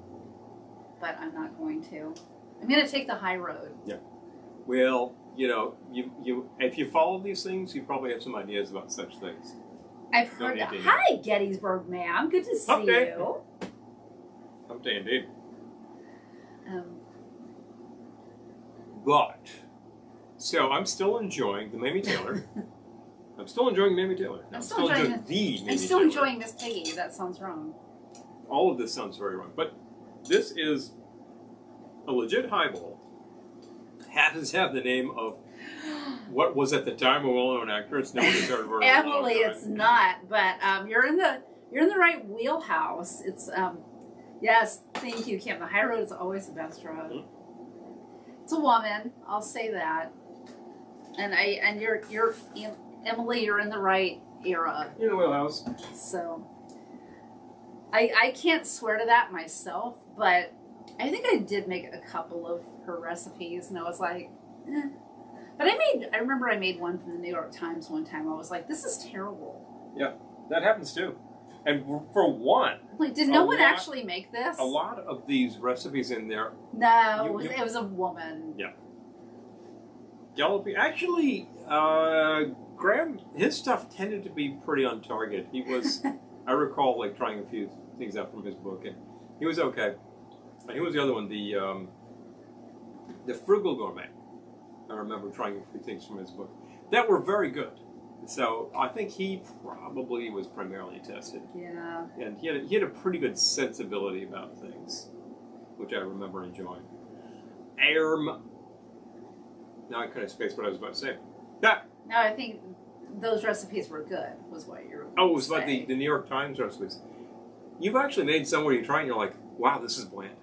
but I'm not going to. I'm going to take the high road. Yeah. Well, you if you follow these things, you probably have some ideas about such things. I've heard that. Hi, Gettysburg ma'am. Good to see Okay. you. Someday indeed. Um, So I'm still enjoying the Mamie Taylor. I'm still enjoying Mamie Taylor. I'm still enjoying the Mamie I'm still Taylor. enjoying Miss Piggy. That sounds wrong. All of this sounds very wrong, but this is a legit highball. Happens to have the name of what was at the time a well-known actor. It's known as Emily. Emily, it's not, but you're in the right wheelhouse. It's yes, thank you, Kim. The high road is always the best road. Mm-hmm. It's a woman, I'll say that. And you're Emily, you're in the right era. In the wheelhouse. So I can't swear to that myself, but I think I did make a couple of her recipes, and I was like, eh. But I remember I made one from the New York Times one time. I was like, this is terrible. Yeah, that happens too. And for one, Like, did no one actually make this? a lot of these recipes in there, No, it was a woman. yeah. Galloping. Actually, Graham, his stuff tended to be pretty on target. He was, I recall, trying a few things out from his book, and he was okay. And he was the other one, the Frugal Gourmet. I remember trying a few things from his book that were very good. So I think he probably was primarily tested. Yeah. And he had a pretty good sensibility about things, which I remember enjoying. Now I kind of spaced what I was about to say. Yeah. No, I think those recipes were good, was what you were Oh, it was saying. like the New York Times recipes. You've actually made some where you try and you're like, wow, this is bland.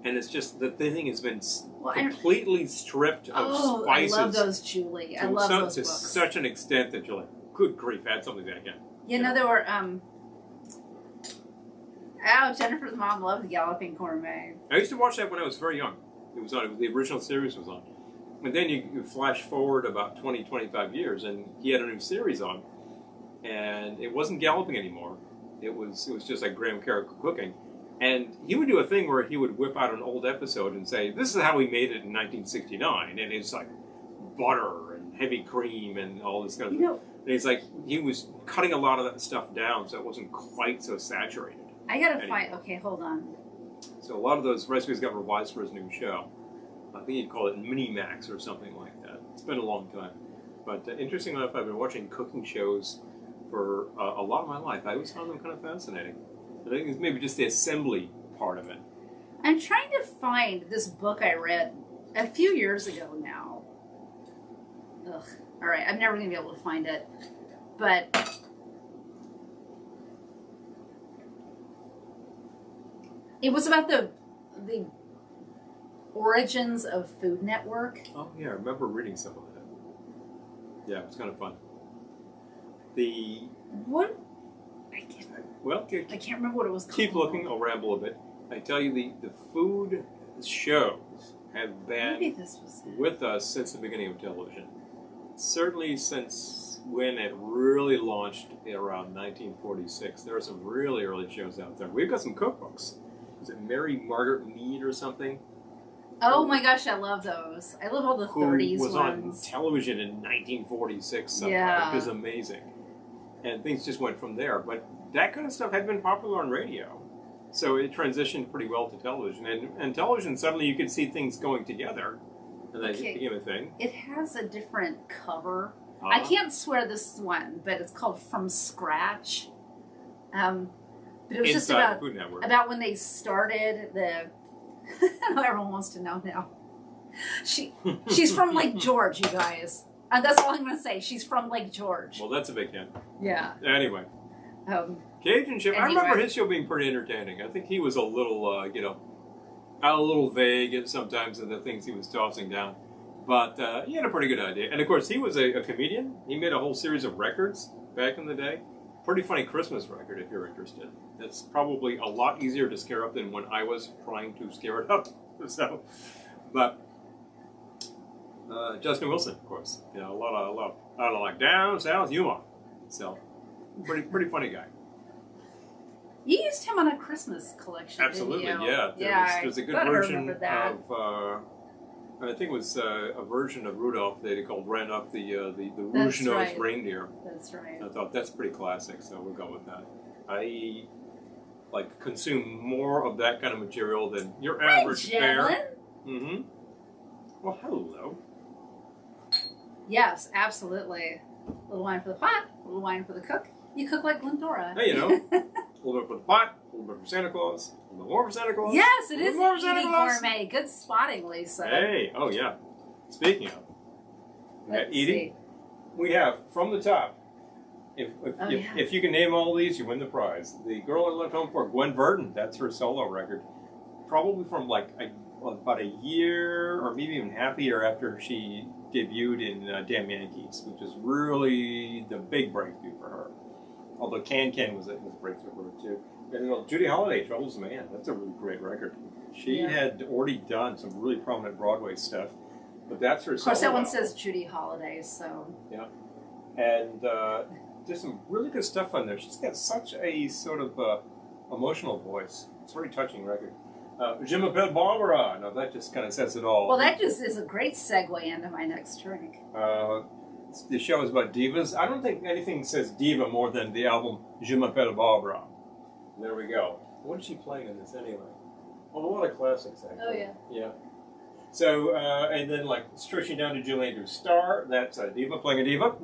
And it's just, the thing has been completely stripped of spices. I love those, Julie. I love those to books. such an extent that you're like, good grief, add something back in. You know, there were, Jennifer's mom loved the Galloping Gourmet. I used to watch that when I was very young. It was on, the original series was on. And then you flash forward about 20, 25 years, and he had a new series on. And it wasn't Galloping anymore. It was just like Graham Carroll cooking. And he would do a thing where he would whip out an old episode and say, this is how we made it in 1969. And it's like butter and heavy cream and all this kind of stuff. And it's like he was cutting a lot of that stuff down so it wasn't quite so saturated. I gotta find, okay, hold on. So a lot of those recipes got revised for his new show. I think he'd call it Mini-Max or something like that. It's been a long time. But interesting enough, I've been watching cooking shows for a lot of my life. I always found them kind of fascinating. I think it's maybe just the assembly part of it. I'm trying to find this book I read a few years ago now. Ugh. All right, I'm never going to be able to find it. But it was about the origins of Food Network. Oh, yeah, I remember reading some of that. Yeah, it was kind of fun. What? I can't remember what it was called. Keep looking, I'll ramble a bit. I tell you, the food shows have been with us since the beginning of television. Certainly since when it really launched around 1946. There are some really early shows out there. We've got some cookbooks. Is it Mary Margaret Mead or something? Oh my gosh, I love those. I love all the 30s was ones. On television in 1946 sometime. Yeah. It was amazing. And things just went from there. But that kind of stuff had been popular on radio. So it transitioned pretty well to television. And television, suddenly you could see things going together. And then it became a thing. It has a different cover. I can't swear this one, but it's called From Scratch. But it was just about when they started the... I know everyone wants to know now. She's from Lake George, you guys. That's all I'm going to say. She's from Lake George. Well, that's a big hint. Yeah. Anyway. Cajun Chef. I remember his show being pretty entertaining. I think he was a little, a little vague sometimes in the things he was tossing down. But he had a pretty good idea. And, of course, he was a comedian. He made a whole series of records back in the day. Pretty funny Christmas record, if you're interested. It's probably a lot easier to scare up than when I was trying to scare it up. So, but Justin Wilson, of course, a lot of like down south humor. So, pretty funny guy. You used him on a Christmas collection. Absolutely, didn't you? yeah. There's a good version of. I think it was a version of Rudolph they called Ran Up the Rouge-Nosed Reindeer. That's right. I thought that's pretty classic, so we'll go with that. I consume more of that kind of material than your average bear. Mm-hmm. Well, hello. Yes, absolutely. A little wine for the pot, a little wine for the cook. You cook like Glendora. Hey, a little bit for the pot, a little bit for Santa Claus, a little more for Santa Claus. Yes, it is an eating gourmet. Good spotting, Lisa. Hey, oh yeah. Speaking of eating, we have from the top. If you can name all these, you win the prize. The Girl I Left Home For, Gwen Verdon. That's her solo record. Probably from about a year or maybe even half a year after she debuted in Damn Yankees, which is really the big breakthrough for her. Although Can was a breakthrough for her too. And Judy Holliday, Trouble's a Man. That's a really great record. She had already done some really prominent Broadway stuff, but that's her solo. Of course, that one says Judy Holliday, so. Yeah. And there's some really good stuff on there. She's got such a sort of emotional voice. It's a very touching record. Je m'appelle Barbara. Now that just kind of says it all. Well, that just is a great segue into my next drink. The show is about divas. I don't think anything says diva more than the album Je m'appelle Barbara. There we go. What is she playing in this anyway? Well, a lot of classics, actually. Oh, yeah. Yeah. So, and then stretching down to Julie Andrews' Star, that's a diva playing a diva.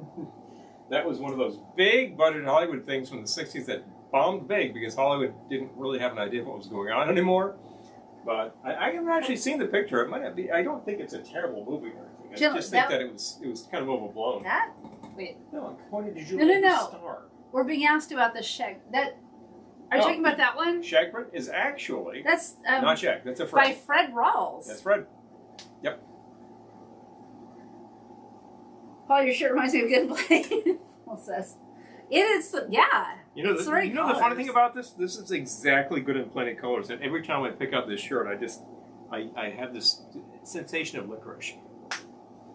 That was one of those big budget Hollywood things from the 60s that bombed big because Hollywood didn't really have an idea of what was going on anymore. But I haven't actually seen the picture. It might not be. I don't think it's a terrible movie or anything. I just think that it was kind of overblown. That? Wait. No, I'm pointing to Julie Andrews' Star. We're being asked about the Shag. Are you talking about that one? Shagprint is actually that's not Shag. That's a Fred. By Fred Rawls. That's Fred. Yep. Paul, your shirt reminds me of Good Play. Well, says it is. Yeah. You know the funny thing about this? This is exactly good in plenty of colors. And every time I pick up this shirt, I have this sensation of licorice.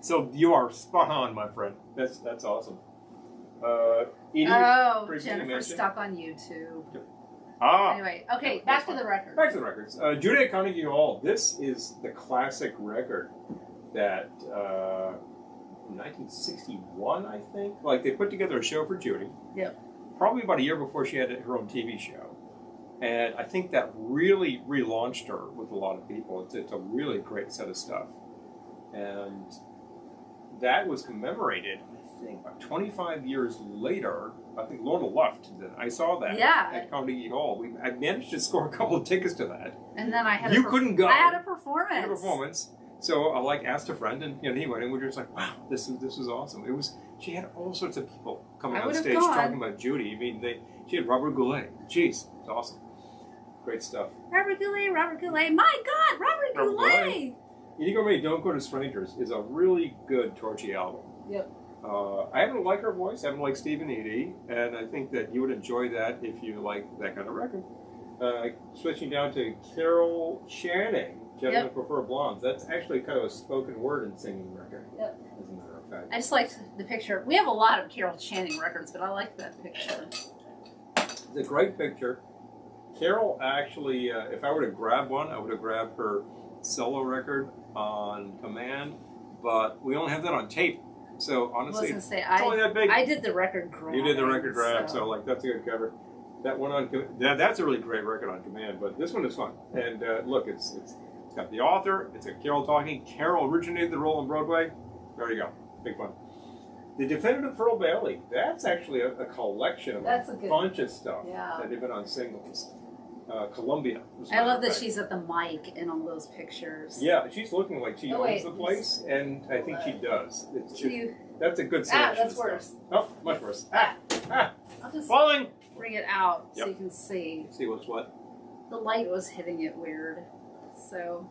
So you are spot on, my friend. That's awesome. Edie, Jennifer stuck on YouTube. Yep. Anyway, okay, back to the record. Back to the records. Judy at Carnegie Hall. This is the classic record that 1961, I think. Like, they put together a show for Judy. Yep. Probably about a year before she had her own TV show. And I think that really relaunched her with a lot of people. It's a really great set of stuff. And that was commemorated, I think, about 25 years later. I think Lorna left. I saw that at Carnegie Hall. I managed to score a couple of tickets to that. And then I had couldn't go. I had a performance. You had a performance. So I asked a friend, and he went, and we were just like, "Wow, this is awesome." It was. She had all sorts of people coming on stage talking about Judy. I mean, she had Robert Goulet. Jeez, it's awesome. Great stuff. Robert Goulet. My God, Robert Goulet. Inigo May, Don't Go to Strangers is a really good Torchy album. Yep. I haven't liked her voice. I haven't liked Stephen Eady, and I think that you would enjoy that if you like that kind of record. Switching down to Carol Channing. Gentlemen Prefer Blondes. That's actually kind of a spoken word and singing record. Yep. As a matter of fact. I just liked the picture. We have a lot of Carol Channing records, but I like that picture. It's a great picture. Carol actually, if I were to grab one, I would have grabbed her solo record on Command, but we only have that on tape. So honestly, it's only that big. I did the record grab. You did the record grab, so that's a good cover. That one on that's a really great record on Command, but this one is fun. And look, it's got the author. It's a Carol talking. Carol originated the role on Broadway. There you go. Big fun. The Definitive Pearl Bailey. That's actually a collection of a bunch of stuff that they've been on singles. Columbia. I love that she's at the mic in all those pictures. Yeah, she's looking like she owns the place, and I think she does. That's a good selection. That's worse. Oh, much worse. I'll just falling. Bring it out so you can see. See what's what? The light was hitting it weird. So.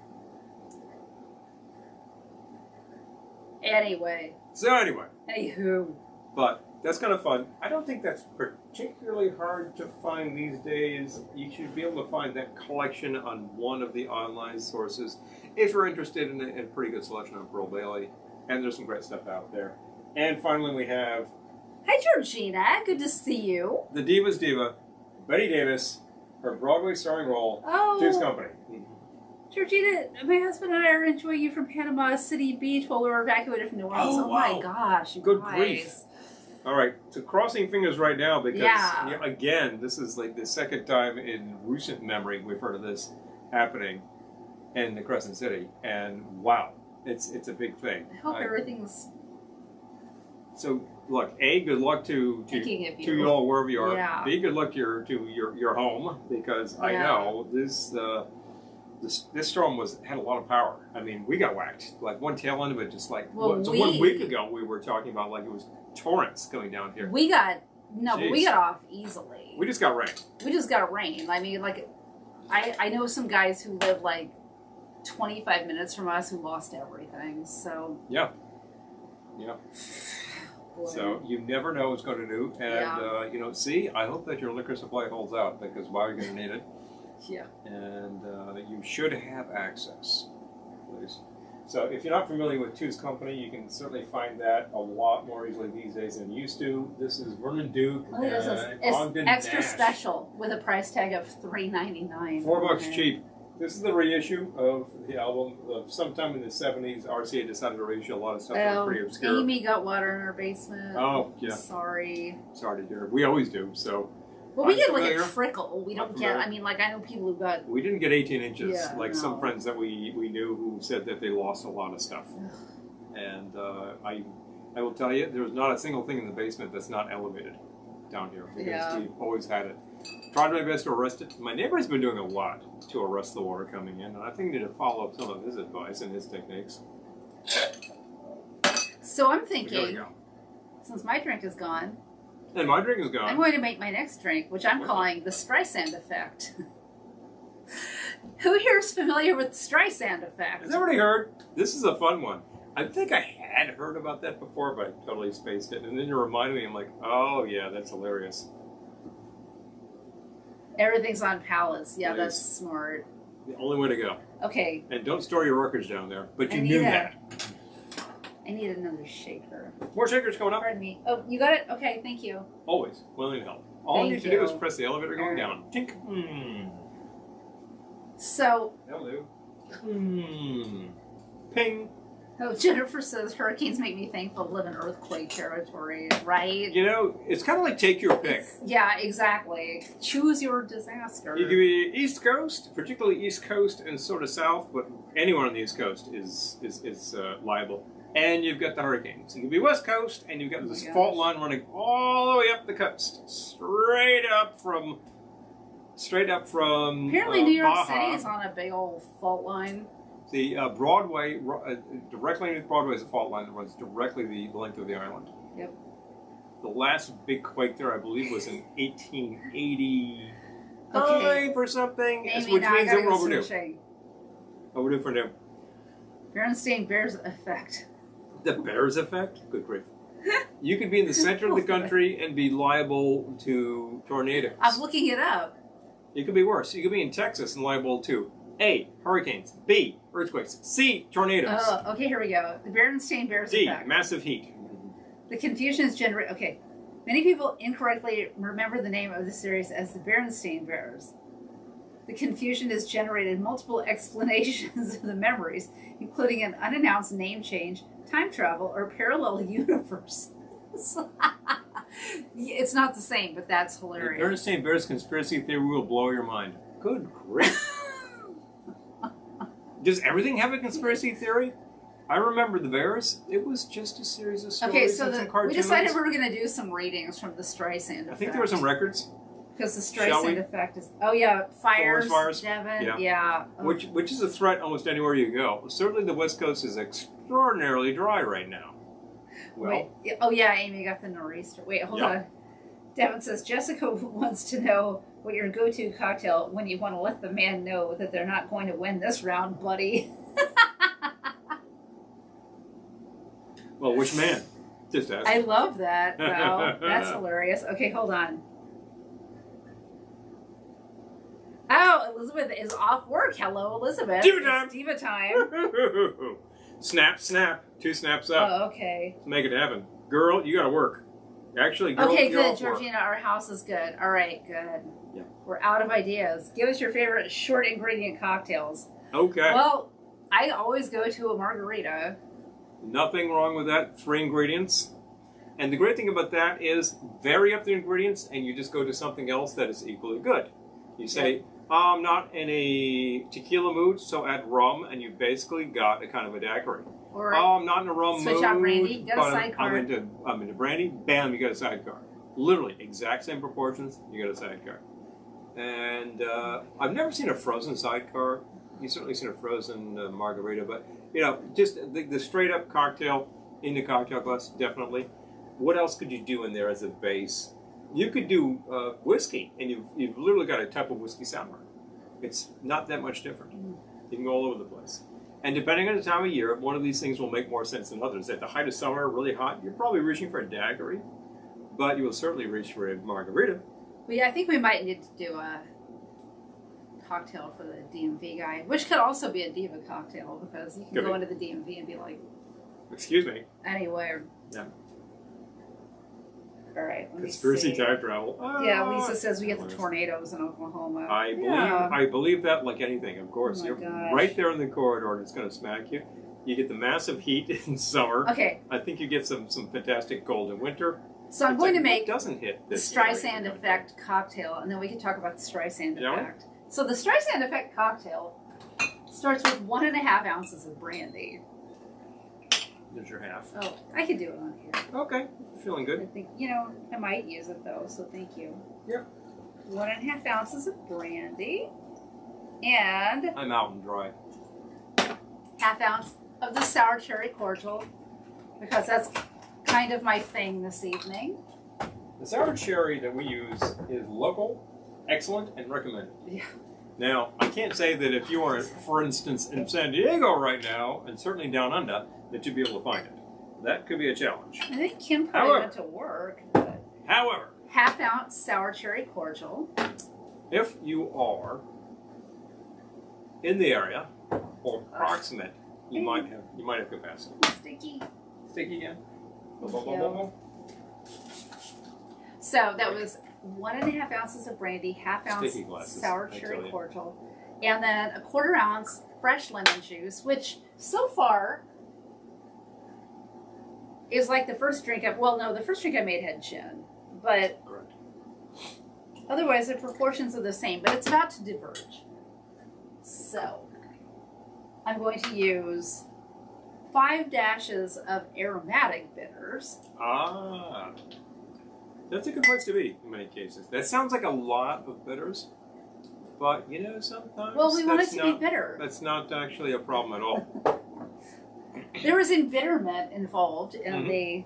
Anyway. Anywho. But that's kind of fun. I don't think that's particularly hard to find these days. You should be able to find that collection on one of the online sources if you're interested in a pretty good selection on Pearl Bailey. And there's some great stuff out there. And finally we have... Hi, Georgina. Good to see you. The Divas Diva, Betty Davis, her Broadway starring role, Two's Company. Georgina, my husband and I are enjoying you from Panama City Beach while we were evacuated from New Orleans. Oh my gosh. Good grief. All right, so crossing fingers right now because, again, this is like the second time in recent memory we've heard of this happening in the Crescent City. And wow, it's a big thing. I hope everything's... So, look, A, good luck to you all wherever you are. Yeah. B, good luck to your home because I know this storm had a lot of power. I mean, we got whacked. Like one tail end of it, just like 1 week ago, we were talking about like it was torrents going down here. We got off easily. We just got rain. I mean, like, I know some guys who live like 25 minutes from us who lost everything. So yeah. So you never know what's going to do, and see, I hope that your liquor supply holds out because you're going to need it. Yeah. And you should have access, please. So if you're not familiar with Two's Company, you can certainly find that a lot more easily these days than you used to. This is Vernon Duke it's Ogden extra Nash. Special with a price tag of $3.99. $4 cheap. This is the reissue of the album of sometime in the 70s. RCA decided to reissue a lot of stuff that was pretty obscure. Amy got water in her basement. Oh, yeah. Sorry to hear. We always do, so... Well, we get like a trickle. We don't get, I mean, like, I know people who got... We didn't get 18 inches, some friends that we knew who said that they lost a lot of stuff. And I will tell you, there's not a single thing in the basement that's not elevated down here. Because we've always had it. Tried my best to arrest it. My neighbor's been doing a lot to arrest the water coming in, and I think I need to follow up some of his advice and his techniques. So I'm thinking, since my drink is gone... And my drink is gone. I'm going to make my next drink, which I'm calling the Streisand effect. Who here is familiar with the Streisand effect? Has everybody heard? This is a fun one. I think I had heard about that before, but I totally spaced it. And then you reminded me, I'm like, oh yeah, that's hilarious. Everything's on pallets. Yeah, that's smart. The only way to go. Okay. And don't store your records down there. But you knew that. I need another shaker. More shakers coming up. Pardon me. Oh, you got it? Okay, thank you. Always willing to help. All you Thank need to do is you. press the elevator going down. Tink. So, That'll do. Ping. oh, Jennifer says hurricanes make me thankful to live in earthquake territory, right? You know, it's kind of like take your pick. Yeah, exactly. Choose your disaster. You can be East Coast, particularly East Coast and sort of South, but anyone on the East Coast is liable. And you've got the hurricanes. You can be West Coast, and you've got this fault line running all the way up the coast, straight up from. Apparently, New York Baja. City is on a big old fault line. The Broadway, directly underneath Broadway is a fault line that runs directly the length of the island. Yep. The last big quake there, I believe, was in 1885 or something, Amy, which now I means gotta that we're go overdue. searching. Overdue for new. Berenstain Bears effect. The Bears effect? Good grief. You could be in the center of the country and be liable to tornadoes. I'm looking it up. It could be worse. You could be in Texas and liable to A, hurricanes, B, earthquakes, C, tornadoes, Oh, okay, here we go. The Berenstain Bears D, effect. massive heat. The confusion is generated. Okay. Many people incorrectly remember the name of the series as the Berenstain Bears. The confusion has generated multiple explanations of the memories, including an unannounced name change, time travel, or parallel universe. It's not the same, but that's The hilarious. Berenstain Bears conspiracy theory will blow your mind. Good grief. Does everything have a conspiracy theory? I remember the Bears. It was just a series of stories Okay, so and some cartoons. we decided we were going to do some ratings from the Streisand effect. I think there were some records. Because the Shall we? Streisand effect is... Oh, yeah. Fires. Fires. Devon. Yeah. Yeah. Oh. Which is a threat almost anywhere you go. Certainly the West Coast is extraordinarily dry right now. Well, Wait. Oh, yeah. Amy got the nor'easter. Wait, hold on. Devon says, Jessica wants to know what your go-to cocktail when you want to let the man know that they're not going to win this round, buddy. well, which man? Just ask. I love that, though. That's hilarious. Okay, hold on. Oh, Elizabeth is off work. Hello, Elizabeth. Diva time. It's Diva time. Snap, snap. 2 snaps up. Oh, okay. Let's make it happen. Girl, you gotta work. Actually, girl, Okay, you're good, off work. Georgina. Our house is good. All right, good. Yeah. We're out of ideas. Give us your favorite short ingredient cocktails. Okay. Well, I always go to a margarita. Nothing wrong with that. 3 ingredients. And the great thing about that is vary up the ingredients and you just go to something else that is equally good. You say, I'm not in a tequila mood, so add rum, and you basically got a kind of a daiquiri. Or I'm not in a rum mood. switch out brandy, you got a but sidecar. I'm into brandy, bam, you got a sidecar. Literally, exact same proportions, you got a sidecar. And I've never seen a frozen sidecar. You've certainly seen a frozen margarita, but, you know, just the straight-up cocktail in the cocktail glass, definitely. What else could you do in there as a base? You could do whiskey, and you've literally got a type of whiskey sour. It's not that much different. You can go all over the place. And depending on the time of year, one of these things will make more sense than others. At the height of summer, really hot, you're probably reaching for a daiquiri, but you will certainly reach for a margarita. Well, yeah, I think we might need to do a cocktail for the DMV guy, which could also be a Diva cocktail, because you can Could go be. into the DMV and be like, Excuse me. anywhere. Yeah. All right, let me Conspiracy see. time travel. Yeah, Lisa says we get the Hilarious. tornadoes in Oklahoma. I believe that like anything, of course. Oh my You're gosh. right there in the corridor and it's going to smack you. You get the massive heat in summer. Okay, I think you get some fantastic cold in winter. so I'm It's going like, to what make doesn't hit the this area? Streisand effect cocktail, and then we can talk about the Streisand Yeah. effect. So the Streisand effect cocktail starts with 1.5 ounces of brandy. There's your half. Oh, I could do it on here. Okay, feeling I good. think, I might use it though, so thank you. Yep. 1.5 ounces of brandy, and I'm out and dry. 1/2 ounce of the sour cherry cordial, because that's kind of my thing this evening. The sour cherry that we use is local, excellent, and recommended. Yeah. Now, I can't say that if you are, for instance, in San Diego right now, and certainly down under, that you'd be able to find it. That could be a challenge. I think Kim probably However- went to work. But However, 1/2 ounce sour cherry cordial. if you are in the area or proximate, you might have capacity. Sticky. Sticky again. Boom, boom, boom, Yeah. boom, boom. So that was 1.5 ounces of brandy, ½ Sticky ounce glasses, sour I cherry tell you. cordial, and then a 1/4 ounce fresh lemon juice, which so far is like the first drink the first drink I made had gin, but Correct. otherwise the proportions are the same, but it's about to diverge. So I'm going to use 5 dashes of aromatic bitters. Ah. That's a good place to be in many cases. That sounds like a lot of bitters, but you know, sometimes Well, we want it that's to be not- bitter. That's not actually a problem at all. There was embitterment involved in the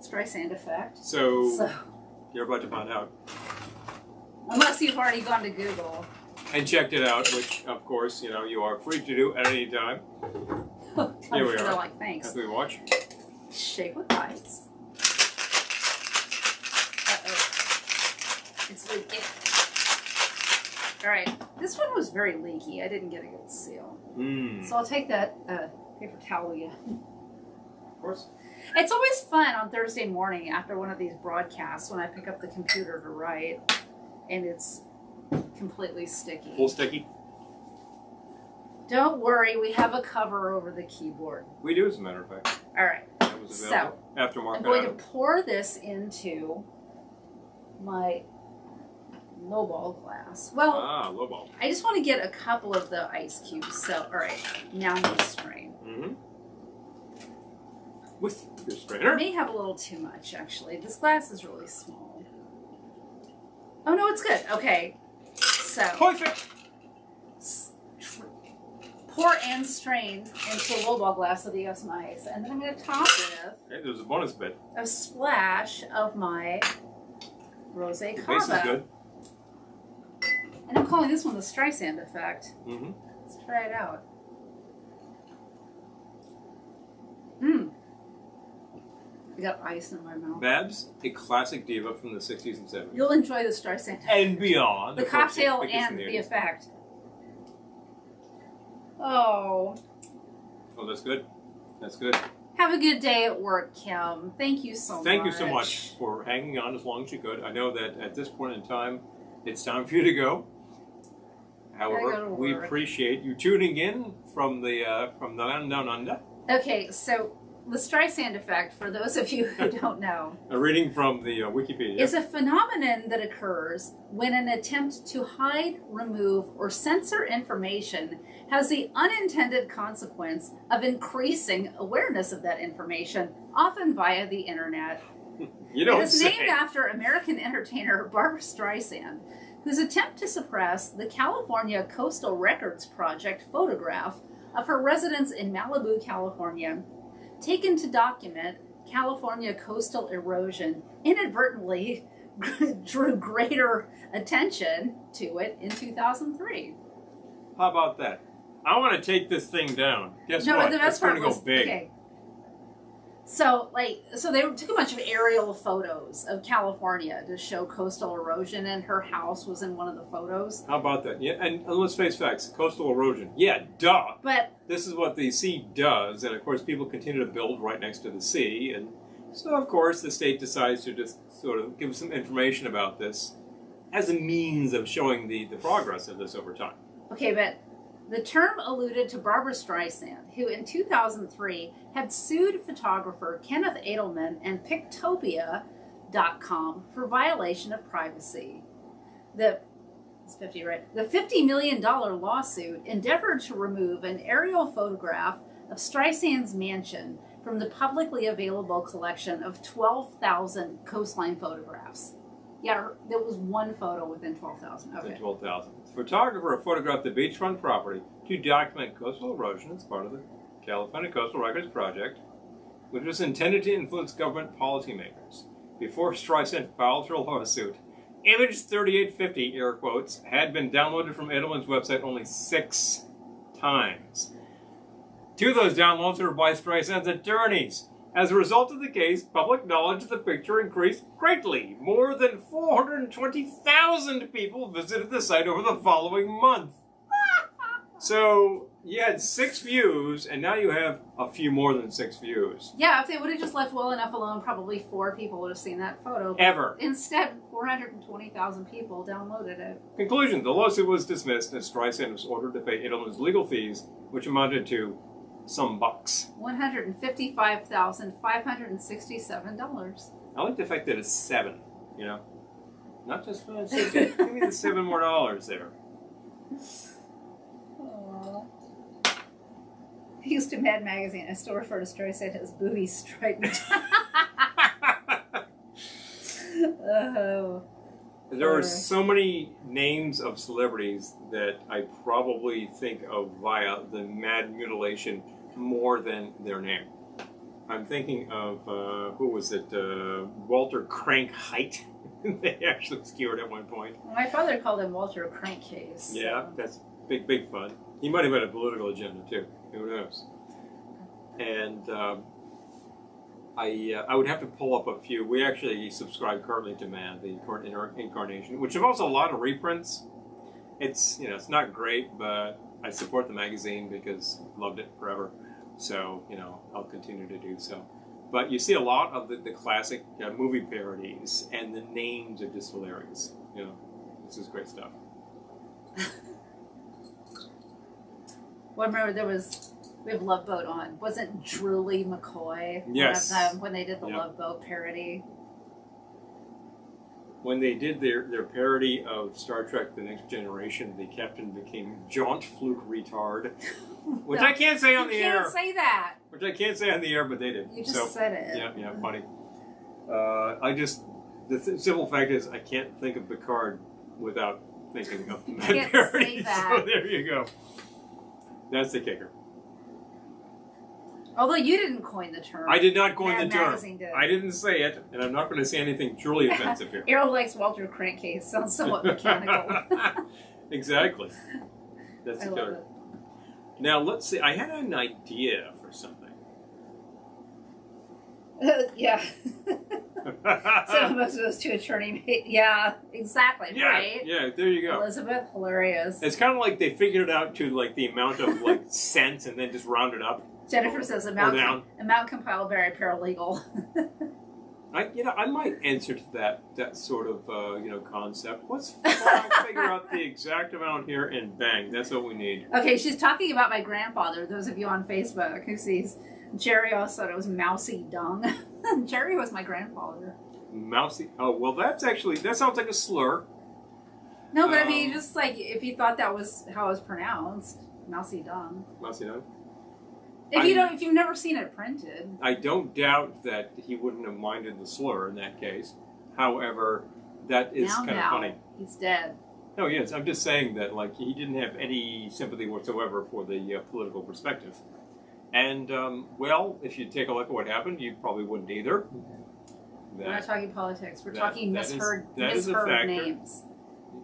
Streisand effect. So you're about to find out. Unless you've already gone to Google. And checked it out, which, of course, you know, you are free to do at any time. I'm Here we sure are. they're like, thanks. As we watch. Shake with ice. Uh-oh. It's leaking. Alright, this one was very leaky. I didn't get a good seal. So I'll take that paper towel again. Of course. It's always fun on Thursday morning after one of these broadcasts when I pick up the computer to write and it's completely sticky. Full sticky? Don't worry, we have a cover over the keyboard. We do, as a matter of fact. Alright, That was available. Aftermarket. I'm going to item. pour this into my lowball glass. Well, lowball. I just want to get a couple of the ice cubes. So, alright, now I'm going to strain. With your I strainer. may have a little too much, actually. This glass is really small. Oh, no, it's good. Okay, so Perfect. pour and strain into a lowball glass so that you have some ice. And then I'm going to top with Okay, there's a bonus bit. a splash of my rosé The base is cava. good. And I'm calling this one the Streisand effect. Mm-hmm. Let's try it out. I got ice in my mouth. Babs, a classic diva from the 60s and 70s. You'll enjoy the Streisand effect. And beyond. The of course, cocktail biggest in and the 80s. effect. Oh. Oh, that's good. That's good. Have a good day at work, Kim. Thank you so much. Thank you so much for hanging on as long as you could. I know that at this point in time, it's time for you to go. However, go to we work. appreciate you tuning in from the land down under. Okay, so the Streisand effect, for those of you who don't know, A reading from the Wikipedia. is a phenomenon that occurs when an attempt to hide, remove, or censor information has the unintended consequence of increasing awareness of that information, often via the internet. You don't It is say. named after American entertainer Barbra Streisand, whose attempt to suppress the California Coastal Records Project photograph of her residence in Malibu, California, taken to document California coastal erosion, inadvertently drew greater attention to it in 2003. How about that? I want to take this thing down. Guess what? The best It's going part to was go big. okay. So they took a bunch of aerial photos of California to show coastal erosion, and her house was in one of the photos. How about that? Yeah, and let's face facts. Coastal erosion. Yeah, duh. But This is what the sea does, and of course people continue to build right next to the sea, and so of course the state decides to just sort of give some information about this as a means of showing the progress of this over time. okay, but the term alluded to Barbra Streisand, who in 2003 had sued photographer Kenneth Edelman and Pictopia.com for violation of privacy. It's 50, right? The $50 million lawsuit endeavored to remove an aerial photograph of Streisand's mansion from the publicly available collection of 12,000 coastline photographs. Yeah, there was one photo within 12,000. Okay. 12,000. The photographer photographed the beachfront property to document coastal erosion as part of the California Coastal Records Project, which was intended to influence government policymakers. Before Streisand filed her lawsuit, image 3850, air quotes, had been downloaded from Edelman's website only 6 times. 2 of those downloads were by Streisand's attorneys. As a result of the case, public knowledge of the picture increased greatly. More than 420,000 people visited the site over the following month. So you had 6 views, and now you have a few more than 6 views. Yeah, if they would have just left well enough alone, probably 4 people would have seen that photo. Ever. Instead, 420,000 people downloaded it. Conclusion: the lawsuit was dismissed, and Streisand was ordered to pay Edelman's legal fees, which amounted to some bucks. $155,567. I like the fact that it's 7. You know, not just 5, 6. Give me the $7 more there. Aww. Houston Mad Magazine, I still refer to Streisand as booby striped. Oh. There are so many names of celebrities that I probably think of via the mad mutilation more than their name. I'm thinking of, who was it, Walter Crankheit. They actually skewered at one point. My father called him Walter Crankcase. Yeah, that's big fun. He might have had a political agenda too. Who knows? And I would have to pull up a few. We actually subscribe currently to Mad, the Incarnation, which involves a lot of reprints. It's it's not great, but I support the magazine because I've loved it forever. So I'll continue to do so. But you see a lot of the classic movie parodies, and the names are just hilarious. This is great stuff. Well, I remember we have Love Boat on. Wasn't Drewly McCoy yes. one of them when they did the Love Boat parody? When they did their parody of Star Trek The Next Generation, the captain became Jaunt Fluke Retard. Which I can't say on the air. You can't say that. Which I can't say on the air, but they did. You just said it. Yeah, funny. The simple fact is, I can't think of Picard without thinking of the Mad parody. Say that. So there you go. That's the kicker. Although you didn't coin the term. I did not coin the term. Magazine did. I didn't say it, and I'm not going to say anything truly offensive here. Errol likes Walter Crankcase. Sounds somewhat mechanical. Exactly. That's the killer. It. Now, let's see. I had an idea for something. Yeah. So most of those 2 attorney. Yeah, exactly. Yeah, right? yeah. There you go. Elizabeth, hilarious. It's kind of like they figured it out to the amount of cents and then just round it up. Jennifer says amount compiled by a paralegal. I might answer to that sort of concept. Let's figure out the exact amount here, and bang, that's what we need. Okay, she's talking about my grandfather. Those of you on Facebook who sees Jerry also thought it was mousy dung. Jerry was my grandfather. Mousy. Oh well, that sounds like a slur. No, but I mean, just if you thought that was how it was pronounced, mousy dung. Mousy dung. If you've never seen it printed. I don't doubt that he wouldn't have minded the slur in that case. However, that is kind of funny. He's dead. No, yes, I'm just saying that he didn't have any sympathy whatsoever for the political perspective. And well, if you take a look at what happened, you probably wouldn't either. We're not talking politics. We're talking misheard names.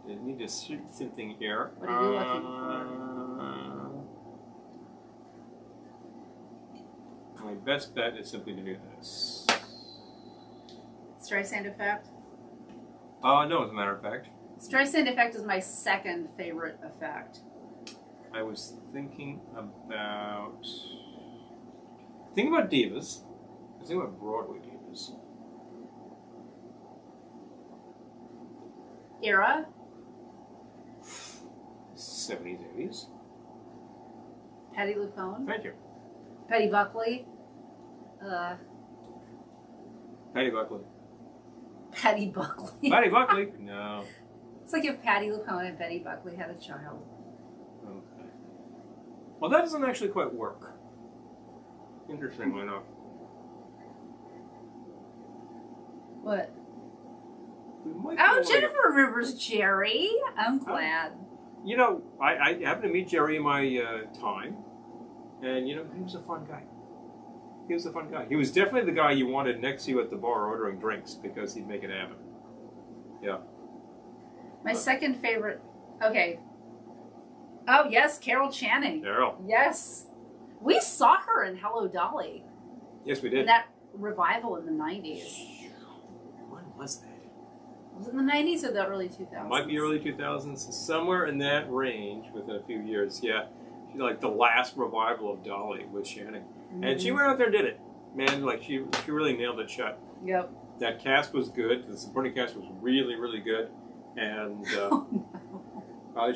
I need to shoot something here. What are you looking for? My best bet is simply to do this. Streisand effect? No, as a matter of fact. Streisand effect is my second favorite effect. I was thinking about divas. I was thinking about Broadway divas. Era? 70s, 80s. Patti LuPone? Thank you. Betty Buckley? Patty Buckley. Patty Buckley. Patty Buckley? No. It's like if Patti LuPone and Betty Buckley had a child. Okay. Well, that doesn't actually quite work. Interestingly enough. What? Oh, Jennifer remembers Jerry. I'm glad. I happened to meet Jerry in my time. And, he was a fun guy. He was a fun guy. He was definitely the guy you wanted next to you at the bar ordering drinks because he'd make it happen. Yeah. My second favorite... Okay. Oh, yes, Carol Channing. Carol. Yes. We saw her in Hello, Dolly. Yes, we did. In that revival in the 90s. When was that? Was it in the 90s or the early 2000s? Might be early 2000s. Somewhere in that range within a few years, yeah. like the last revival of Dolly with Channing. And she went out there and did it. Man, like she really nailed it shut. Yep. That cast was good. The supporting cast was really, really good. And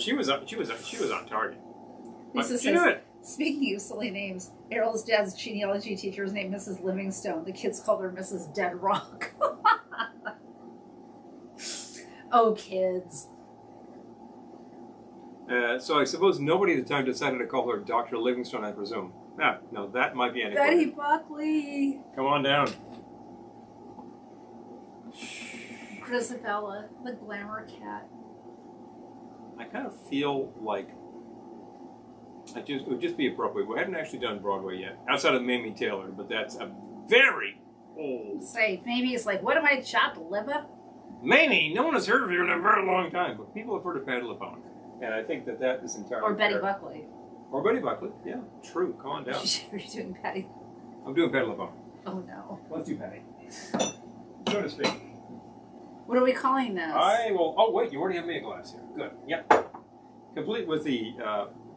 she was on target. Lisa She knew it. Speaking of silly names, Errol's dad's genealogy teacher was named Mrs. Livingstone. The kids called her Mrs. Dead Rock. Oh, kids. So I suppose nobody at the time decided to call her Dr. Livingstone, I presume. No, that might be anybody. Betty Buckley. Come on down. Grisabella, the glamour cat. I kind of feel like it would just be appropriate. We hadn't actually done Broadway yet, outside of Mamie Taylor, but that's a very old. Say, maybe it's like, what am I, chopped liver? Mamie, no one has heard of you in a very long time, but people have heard of Patti LuPone. And I think that is entirely Or Betty fair. Buckley. Or Betty Buckley, yeah, true. Come on down. You're doing Patty. I'm doing Patti LuPone. Oh no. Let's do Patty, so to speak. What are we calling this? Oh wait, you already have me a glass here. Good. Yep. Complete with the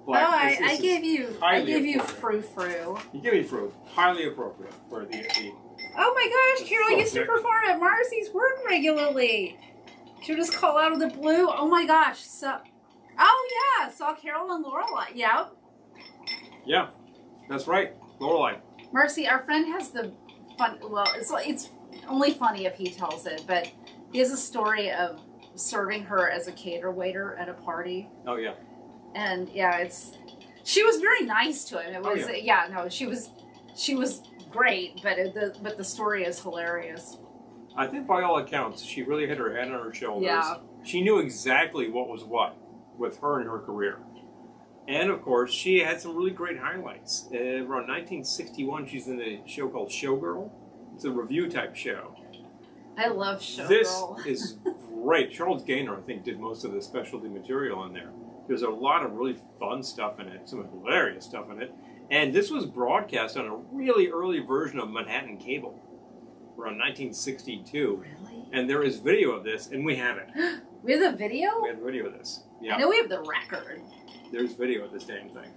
black. I gave you frou-frou. You give me fruit. Highly appropriate for the. Oh my gosh, Carol used to perform at Marcy's work regularly. She'll just call out of the blue. Oh my gosh. Oh yeah, saw Carol and Lorelai. Yeah. Yeah, that's right. Lorelai. Marcy, our friend has the fun. Well, it's only funny if he tells it, but he has a story of serving her as a cater waiter at a party. Oh yeah. And yeah, she was very nice to him. It was she was great, but the story is hilarious. I think by all accounts, she really had her head on her shoulders. Yeah. She knew exactly what was what with her and her career. And of course, she had some really great highlights. Around 1961, she's in a show called Showgirl. It's a review type show. I love Showgirl. This is great. Charles Gaynor, I think, did most of the specialty material in there. There's a lot of really fun stuff in it, some hilarious stuff in it. And this was broadcast on a really early version of Manhattan Cable around 1962. Really? And there is video of this, and we have it. We have the video? We have video of this. Yeah. I know we have the record. There's video of this damn thing.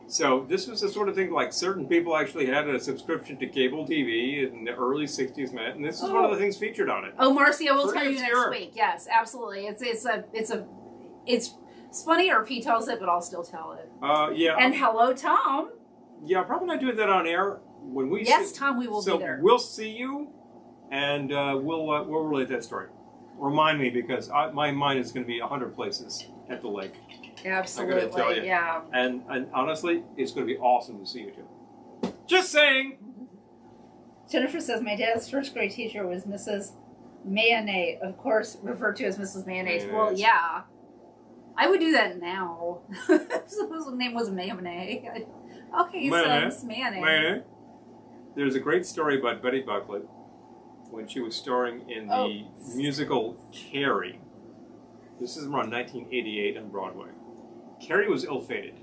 So this was the sort of thing like certain people actually had a subscription to cable TV in the early 60s, man, and this is one of the things featured on it. Oh, Marcy, I will Pretty tell you obscure. next week. Yes, absolutely. It's funnier if he tells it, but I'll still tell it. Yeah. And hello, Tom. Yeah, probably not doing that on air when we. Yes, Tom, we will be there. So we'll see you, and we'll relate that story. Remind me because my mind is going to be 100 places at the lake. Absolutely, I gotta tell you. yeah. And honestly, it's going to be awesome to see you too. Just saying. Jennifer says my dad's first grade teacher was Mrs. Mayonnaise, of course, referred to as Mrs. Mayonnaise. Well, yeah, I would do that now. Suppose the name was Mayonnaise. Okay, so Mayonnaise. There's a great story about Betty Buckley when she was starring in the musical Carrie. This is around 1988 on Broadway. Carrie was ill-fated.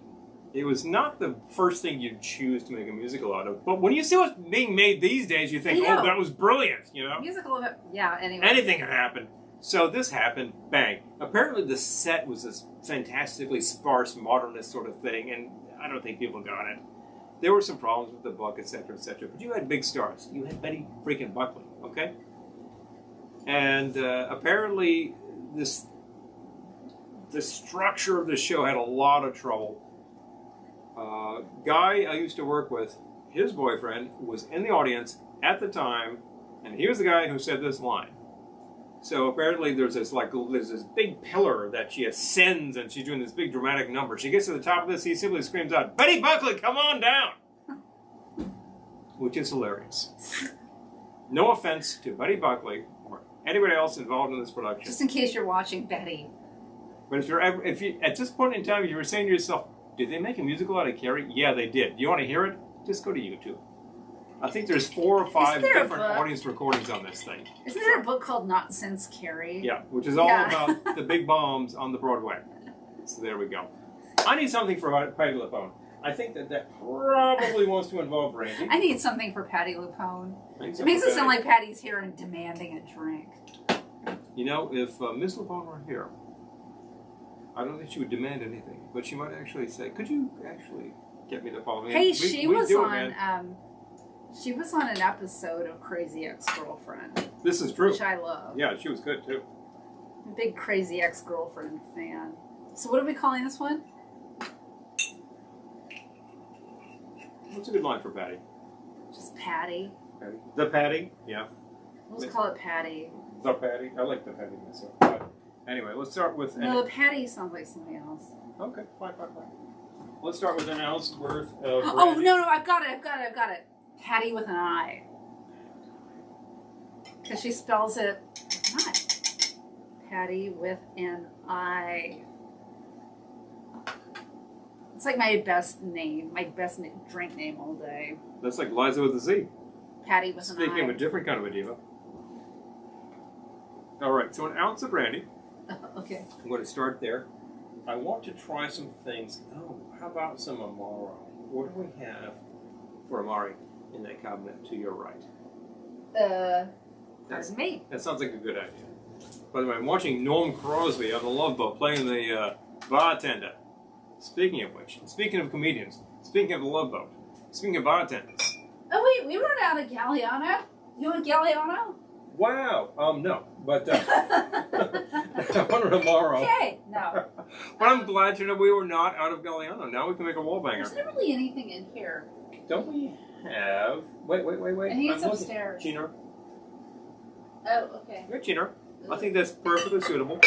It was not the first thing you'd choose to make a musical out of, but when you see what's being made these days, you think, oh, that was brilliant, you know? Musical, yeah, anyway. Anything can happen. So this happened, bang. Apparently the set was this fantastically sparse, modernist sort of thing, and I don't think people got it. There were some problems with the book, etc., but you had big stars. You had Betty freaking Buckley, okay? And apparently the structure of the show had a lot of trouble. Guy I used to work with, his boyfriend was in the audience at the time, and he was the guy who said this line. So apparently there's this big pillar that she ascends, and she's doing this big dramatic number. She gets to the top of this, he simply screams out, "Betty Buckley, come on down!" Which is hilarious. No offense to Betty Buckley or anybody else involved in this production. Just in case you're watching Betty. But if you at this point in time you were saying to yourself, did they make a musical out of Carrie? Yeah, they did. Do you want to hear it? Just go to YouTube. I think there's 4 or 5 different audience recordings on this thing. Isn't there a book called Not Since Carrie? Yeah, which is all about the big bombs on the Broadway. So there we go. I need something for Patti LuPone. I think that probably wants to involve Randy. I need something for Patti LuPone. It makes it sound like Patty's here and demanding a drink. You know, if Miss LuPone were here, I don't think she would demand anything, but she might actually say, "Could you actually get me to follow me?" Hey, we she was do it, on. man. She was on an episode of Crazy Ex-Girlfriend. This is true. Which I love. Yeah, she was good too. I'm a big Crazy Ex-Girlfriend fan. So what are we calling this one? What's a good line for Patty? Just Patty. Patty. The Patty? Yeah. Let's call it Patty. The Patty? I like the Patty myself. But anyway, let's start with... No, the Patty sounds like somebody else. Okay, fine. Let's start with an ounce worth of... Oh, no, I've got it. Patty with an I. Because she spells it with an I. Patty with an I. It's like my best name, drink name all day. That's like Liza with a Z. Patty with an I. Speaking of a different kind of a diva. All right, so an ounce of brandy. Okay. I'm going to start there. I want to try some things. Oh, how about some Amaro? What do we have for Amari in that cabinet to your right? That's me. That sounds like a good idea. By the way, I'm watching Norm Crosby on the Love Boat playing the bartender. Speaking of which, speaking of comedians, speaking of the Love Boat, speaking of bartenders. Oh wait, we run out of Galliano. You want Galliano? Wow. No, but on tomorrow. Okay, no. But I'm glad we were not out of Galliano. Now we can make a wall banger. There's not really anything in here. Don't we have? Wait. I think it's upstairs. Chino. Oh, okay. Yeah, Chino. I think that's perfectly suitable.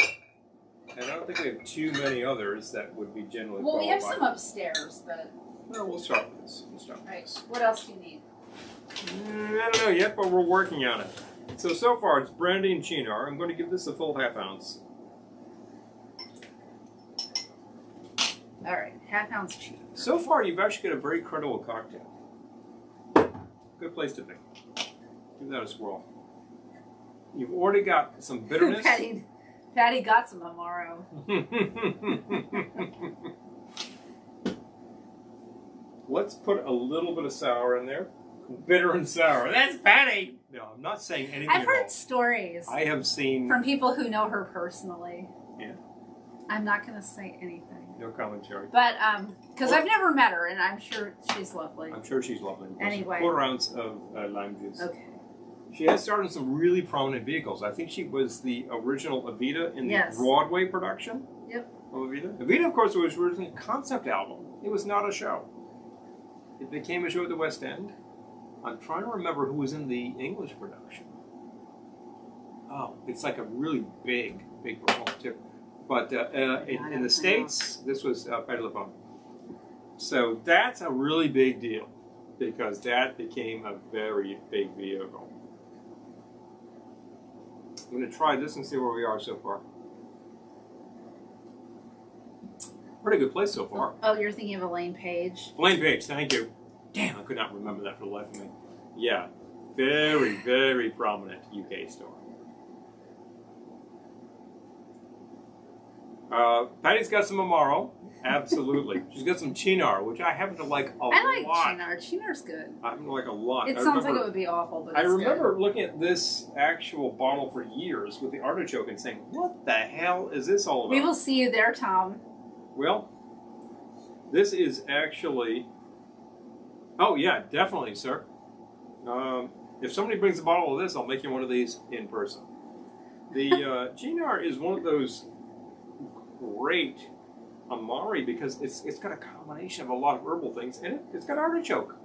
And I don't think we have too many others that would be generally Well, we have qualified. some upstairs, but... No, we'll start with this. Right. What else do you need? I don't know yet, but we're working on it. So far it's brandy and Chinar. I'm going to give this a full half ounce. All right, half ounce Chinar. So far you've actually got a very credible cocktail. Good place to be. Give that a swirl. You've already got some bitterness. Patty got some Amaro. Let's put a little bit of sour in there. Bitter and sour. That's Patty! No, I'm not saying anything I've at heard all. stories. I have seen... From people who know her personally. Yeah. I'm not going to say anything. No commentary. But, because I've never met her, and I'm sure she's lovely. I'm sure she's lovely. Anyway. A quarter ounce of lime juice. Okay. She has starred in some really prominent vehicles. I think she was the original Evita in the Broadway production. Yep. Of Evita. Evita, of course, was originally a concept album. It was not a show. It became a show at the West End. I'm trying to remember who was in the English production. Oh, it's like a really big performance too. But in the States, this was Patti LuPone. So that's a really big deal because that became a very big vehicle. I'm going to try this and see where we are so far. Pretty good place so far. Oh, you're thinking of Elaine Page? Elaine Page, thank you. Damn, I could not remember that for the life of me. Yeah, very, very prominent UK store. Patty's got some Amaro. Absolutely. She's got some Chinar, which I happen to like a lot. I like Chinar. Chinar's good. I happen to like a lot. It sounds like it would be awful, but I it's remember good. looking at this actual bottle for years with the artichoke and saying, what the hell is this all about? We will see you there, Tom. Well, this is actually... Oh, yeah, definitely, sir. If somebody brings a bottle of this, I'll make you one of these in person. The Chinar is one of those great Amari because it's got a combination of a lot of herbal things in it. It's got artichoke.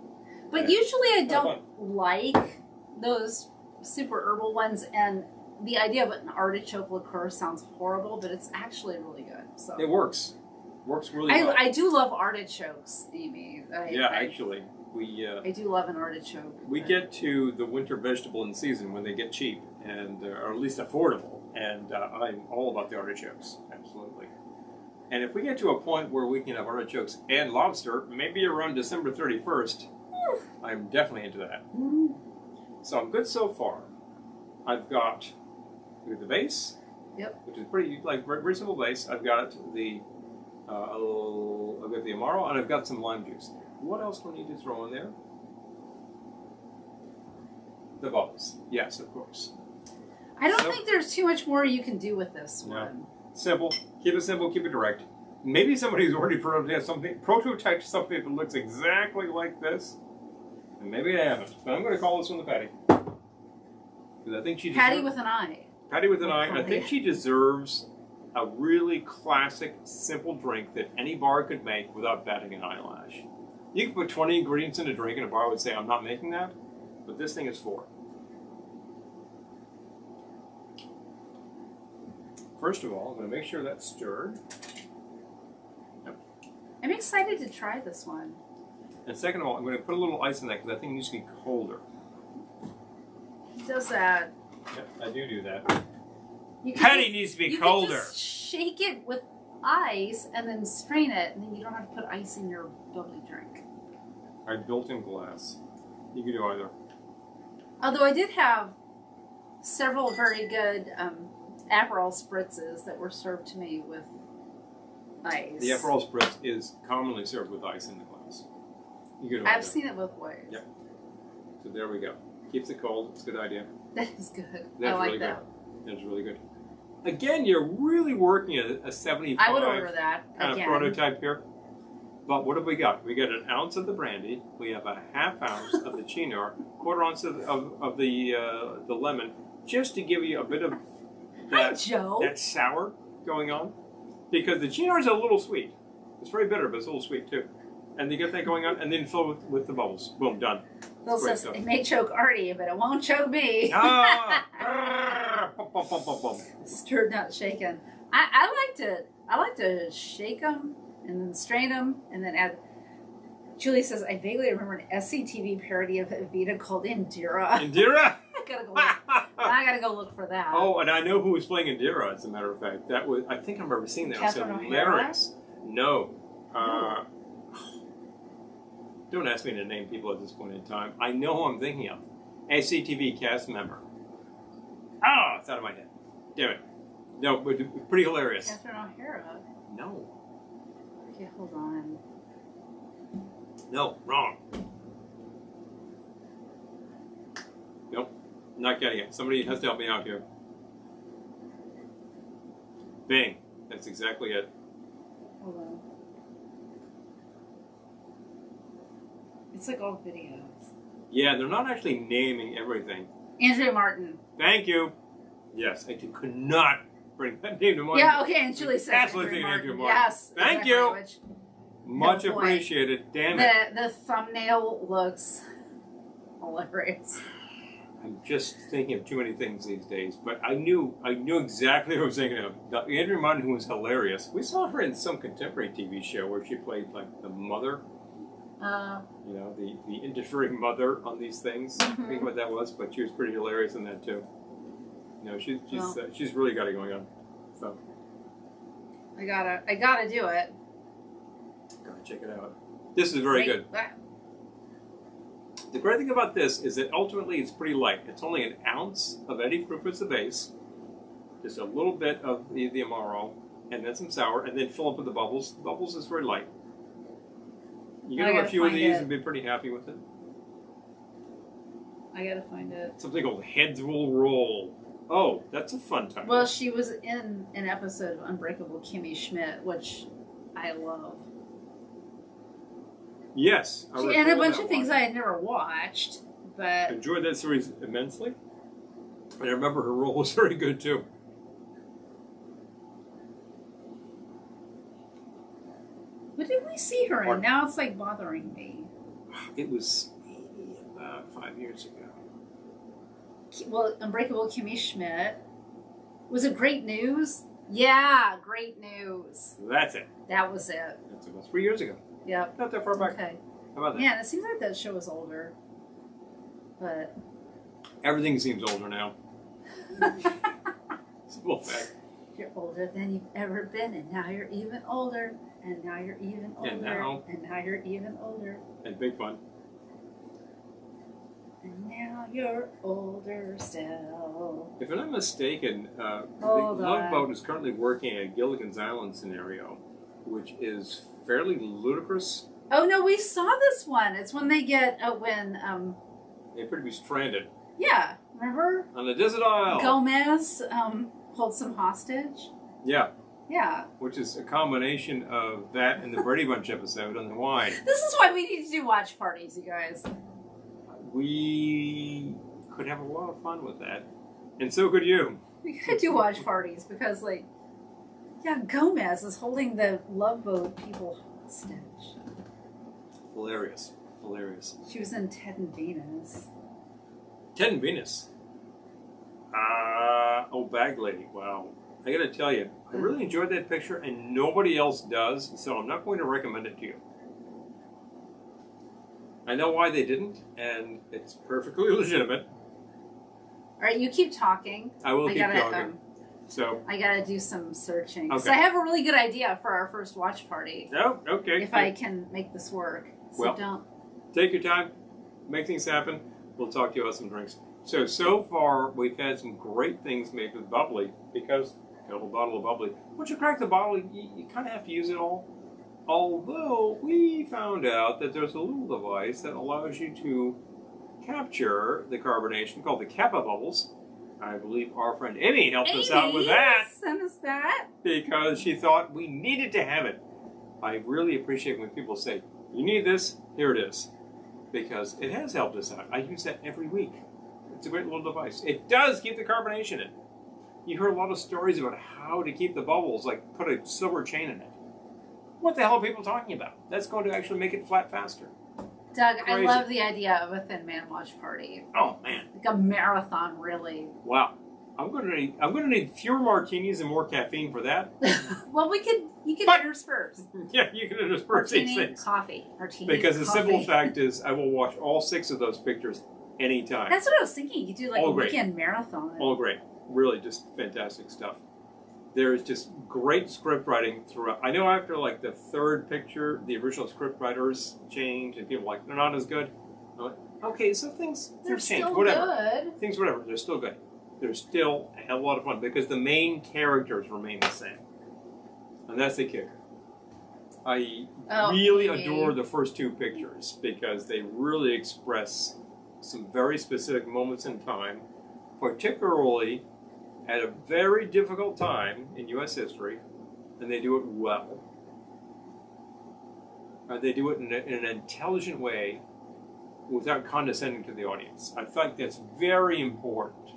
But usually I don't like those super herbal ones, and the idea of an artichoke liqueur sounds horrible, but it's actually really good. So it works. Works really well. I do love artichokes, Amy. Actually. I do love an artichoke. We get to the winter vegetable in season when they get cheap, and or at least affordable, and I'm all about the artichokes, absolutely. And if we get to a point where we can have artichokes and lobster, maybe around December 31st, I'm definitely into that. So I'm good so far. I've got the base, which is pretty very simple base. I've got the I've got the Amaro, and I've got some lime juice. What else do I need to throw in there? The bubbles. Yes, of course. I don't think there's too much more you can do with this one. Simple. Keep it simple, keep it direct. Maybe somebody's already prototyped something that looks exactly like this. And maybe I haven't. But I'm going to call this one the Patty. Because I think she deserves... Patty with an eye. Patty with an eye. I think she deserves a really classic, simple drink that any bar could make without batting an eyelash. You could put 20 ingredients in a drink and a bar would say, I'm not making that. But this thing is 4. First of all, I'm going to make sure that's stirred. Yep. I'm excited to try this one. And second of all, I'm going to put a little ice in that because I think it needs to be colder. He does that. Yep, I do that. You Patty needs to be colder. You can just shake it with ice and then strain it, and then you don't have to put ice in your bubbly drink. I built in glass. You can do either. Although I did have several very good Aperol spritzes that were served to me with ice. The Aperol spritz is commonly served with ice in the glass. You can do I've either. seen it both ways. Yep. So there we go. Keeps it cold. It's a good idea. That is good. That's I like really that. good. That's really good. Again, you're really working at a 75 I would order that kind again. of prototype here. But what have we got? We got an ounce of the brandy. We have a half ounce of the Cynar, quarter ounce of the lemon, just to give you a bit of that sour going on. Because the Cynar is a little sweet. It's very bitter, but it's a little sweet too. And you get that going on, and then fill with the bubbles. Boom, done. Bill says, it may choke Artie, but it won't choke me. Stirred, not shaken. I like to shake them and then strain them and then add. Julie says, I vaguely remember an SCTV parody of Evita called Indira. Indira? I gotta go look for that. Oh, and I know who was playing Indira, as a matter of fact. That was, I think I remember seeing that. Catherine It was hilarious. O'Hara? No. Don't ask me to name people at this point in time. I know who I'm thinking of. SCTV cast member. Oh, it's out of my head. Damn it. No, but pretty hilarious. Catherine O'Hara. No. Okay, hold on. No, wrong. Nope, not getting it. Somebody has to help me out here. Bing. That's exactly it. Hold on. It's like all videos. Yeah, they're not actually naming everything. Andrea Martin. Thank you. Yes, I could not bring that name to mind. Yeah, okay, and Julie says Absolutely Andrea Martin. Martin. Yes. Thank exactly, you. which, Much appreciated. Damn it. The thumbnail looks hilarious. I'm just thinking of too many things these days, but I knew exactly what I was thinking of. Andrea Martin, who was hilarious. We saw her in some contemporary TV show where she played like the mother. You know, the interfering mother on these things. I think what that was, but she was pretty hilarious in that too. You know, she's really got it going on. So I gotta do it. Gotta check it out. This is very good. The great thing about this is that ultimately it's pretty light. It's only an ounce of Eddie Proof as the base, just a little bit of the Amaro, and then some sour, and then fill up with the bubbles. The bubbles is very light. You can do a few of these and be pretty happy with it. I gotta find it. Something called Heads Will Roll. Oh, that's a fun time. Well, she was in an episode of Unbreakable Kimmy Schmidt, which I love. Yes. And a bunch of things I had never watched, but... I enjoyed that series immensely. And I remember her role was very good, too. What did we see her in? Now it's like bothering me. It was maybe about 5 years ago. Well, Unbreakable Kimmy Schmidt. Was it Great News? Yeah, Great News. That's it. That was it. That's about 3 years ago. Yep. Not that far back. Okay. How about that? Man, it seems like that show was older. But... Everything seems older now. Simple fact. You're older than you've ever been, and now you're even older. And now you're even older. And now you're even older. And big fun. And now you're older still. If I'm not mistaken, the Hold Love on. Boat is currently working a Gilligan's Island scenario, which is fairly ludicrous. Oh no, we saw this one. It's when they get They appear to be stranded yeah, remember? on the desert isle. Gomez holds them hostage. Yeah. Yeah. which is a combination of that and the Brady Bunch episode on the wine. This is why we need to do watch parties, you guys. We could have a lot of fun with that. And so could you. We could do watch parties because, like, yeah, Gomez is holding the Love Boat people hostage. Hilarious. Hilarious. She was in Ted and Venus. Ted and Venus. Oh, Bag Lady. Wow. I gotta tell you, I really enjoyed that picture and nobody else does, so I'm not going to recommend it to you. I know why they didn't, and it's perfectly legitimate. All right, you keep talking. I will keep talking. I gotta do some searching. Okay. So I have a really good idea for our first watch party. Oh, okay. If I can make this work. So Well, don't. Take your time, make things happen. We'll talk to you about some drinks. So far, we've had some great things made with bubbly because a little bottle of bubbly. Once you crack the bottle, you kind of have to use it all. Although we found out that there's a little device that allows you to capture the carbonation called the Kappa bubbles. I believe our friend Amy helped us out with that. Send us that. Because she thought we needed to have it. I really appreciate when people say, you need this, here it is. Because it has helped us out. I use that every week. It's a great little device. It does keep the carbonation in. You heard a lot of stories about how to keep the bubbles, like put a silver chain in it. What the hell are people talking about? That's going to actually make it flat faster. Doug, Crazy. I love the idea of a Thin Man watch party. Oh man. Like a marathon, really. Wow. I'm gonna need fewer martinis and more caffeine for that. Well, you can intersperse. Yeah, you can intersperse these Martini, things. coffee. Martini, Because the coffee. simple fact is, I will watch all 6 of those pictures anytime. That's what I was thinking. You could do like All a great. weekend marathon. All great. Really just fantastic stuff. There is just great script writing throughout. I know after like the 3rd picture, the original script writers change and people are like, they're not as good. I'm like, okay, so things They're change. still Whatever. good. Things, whatever. They're still good. They're still a hell of a lot of fun because the main characters remain the same. And that's the kicker. I really adore the first 2 pictures because they really express some very specific moments in time, particularly at a very difficult time in U.S. history, and they do it well. They do it in an intelligent way without condescending to the audience. I think that's very important.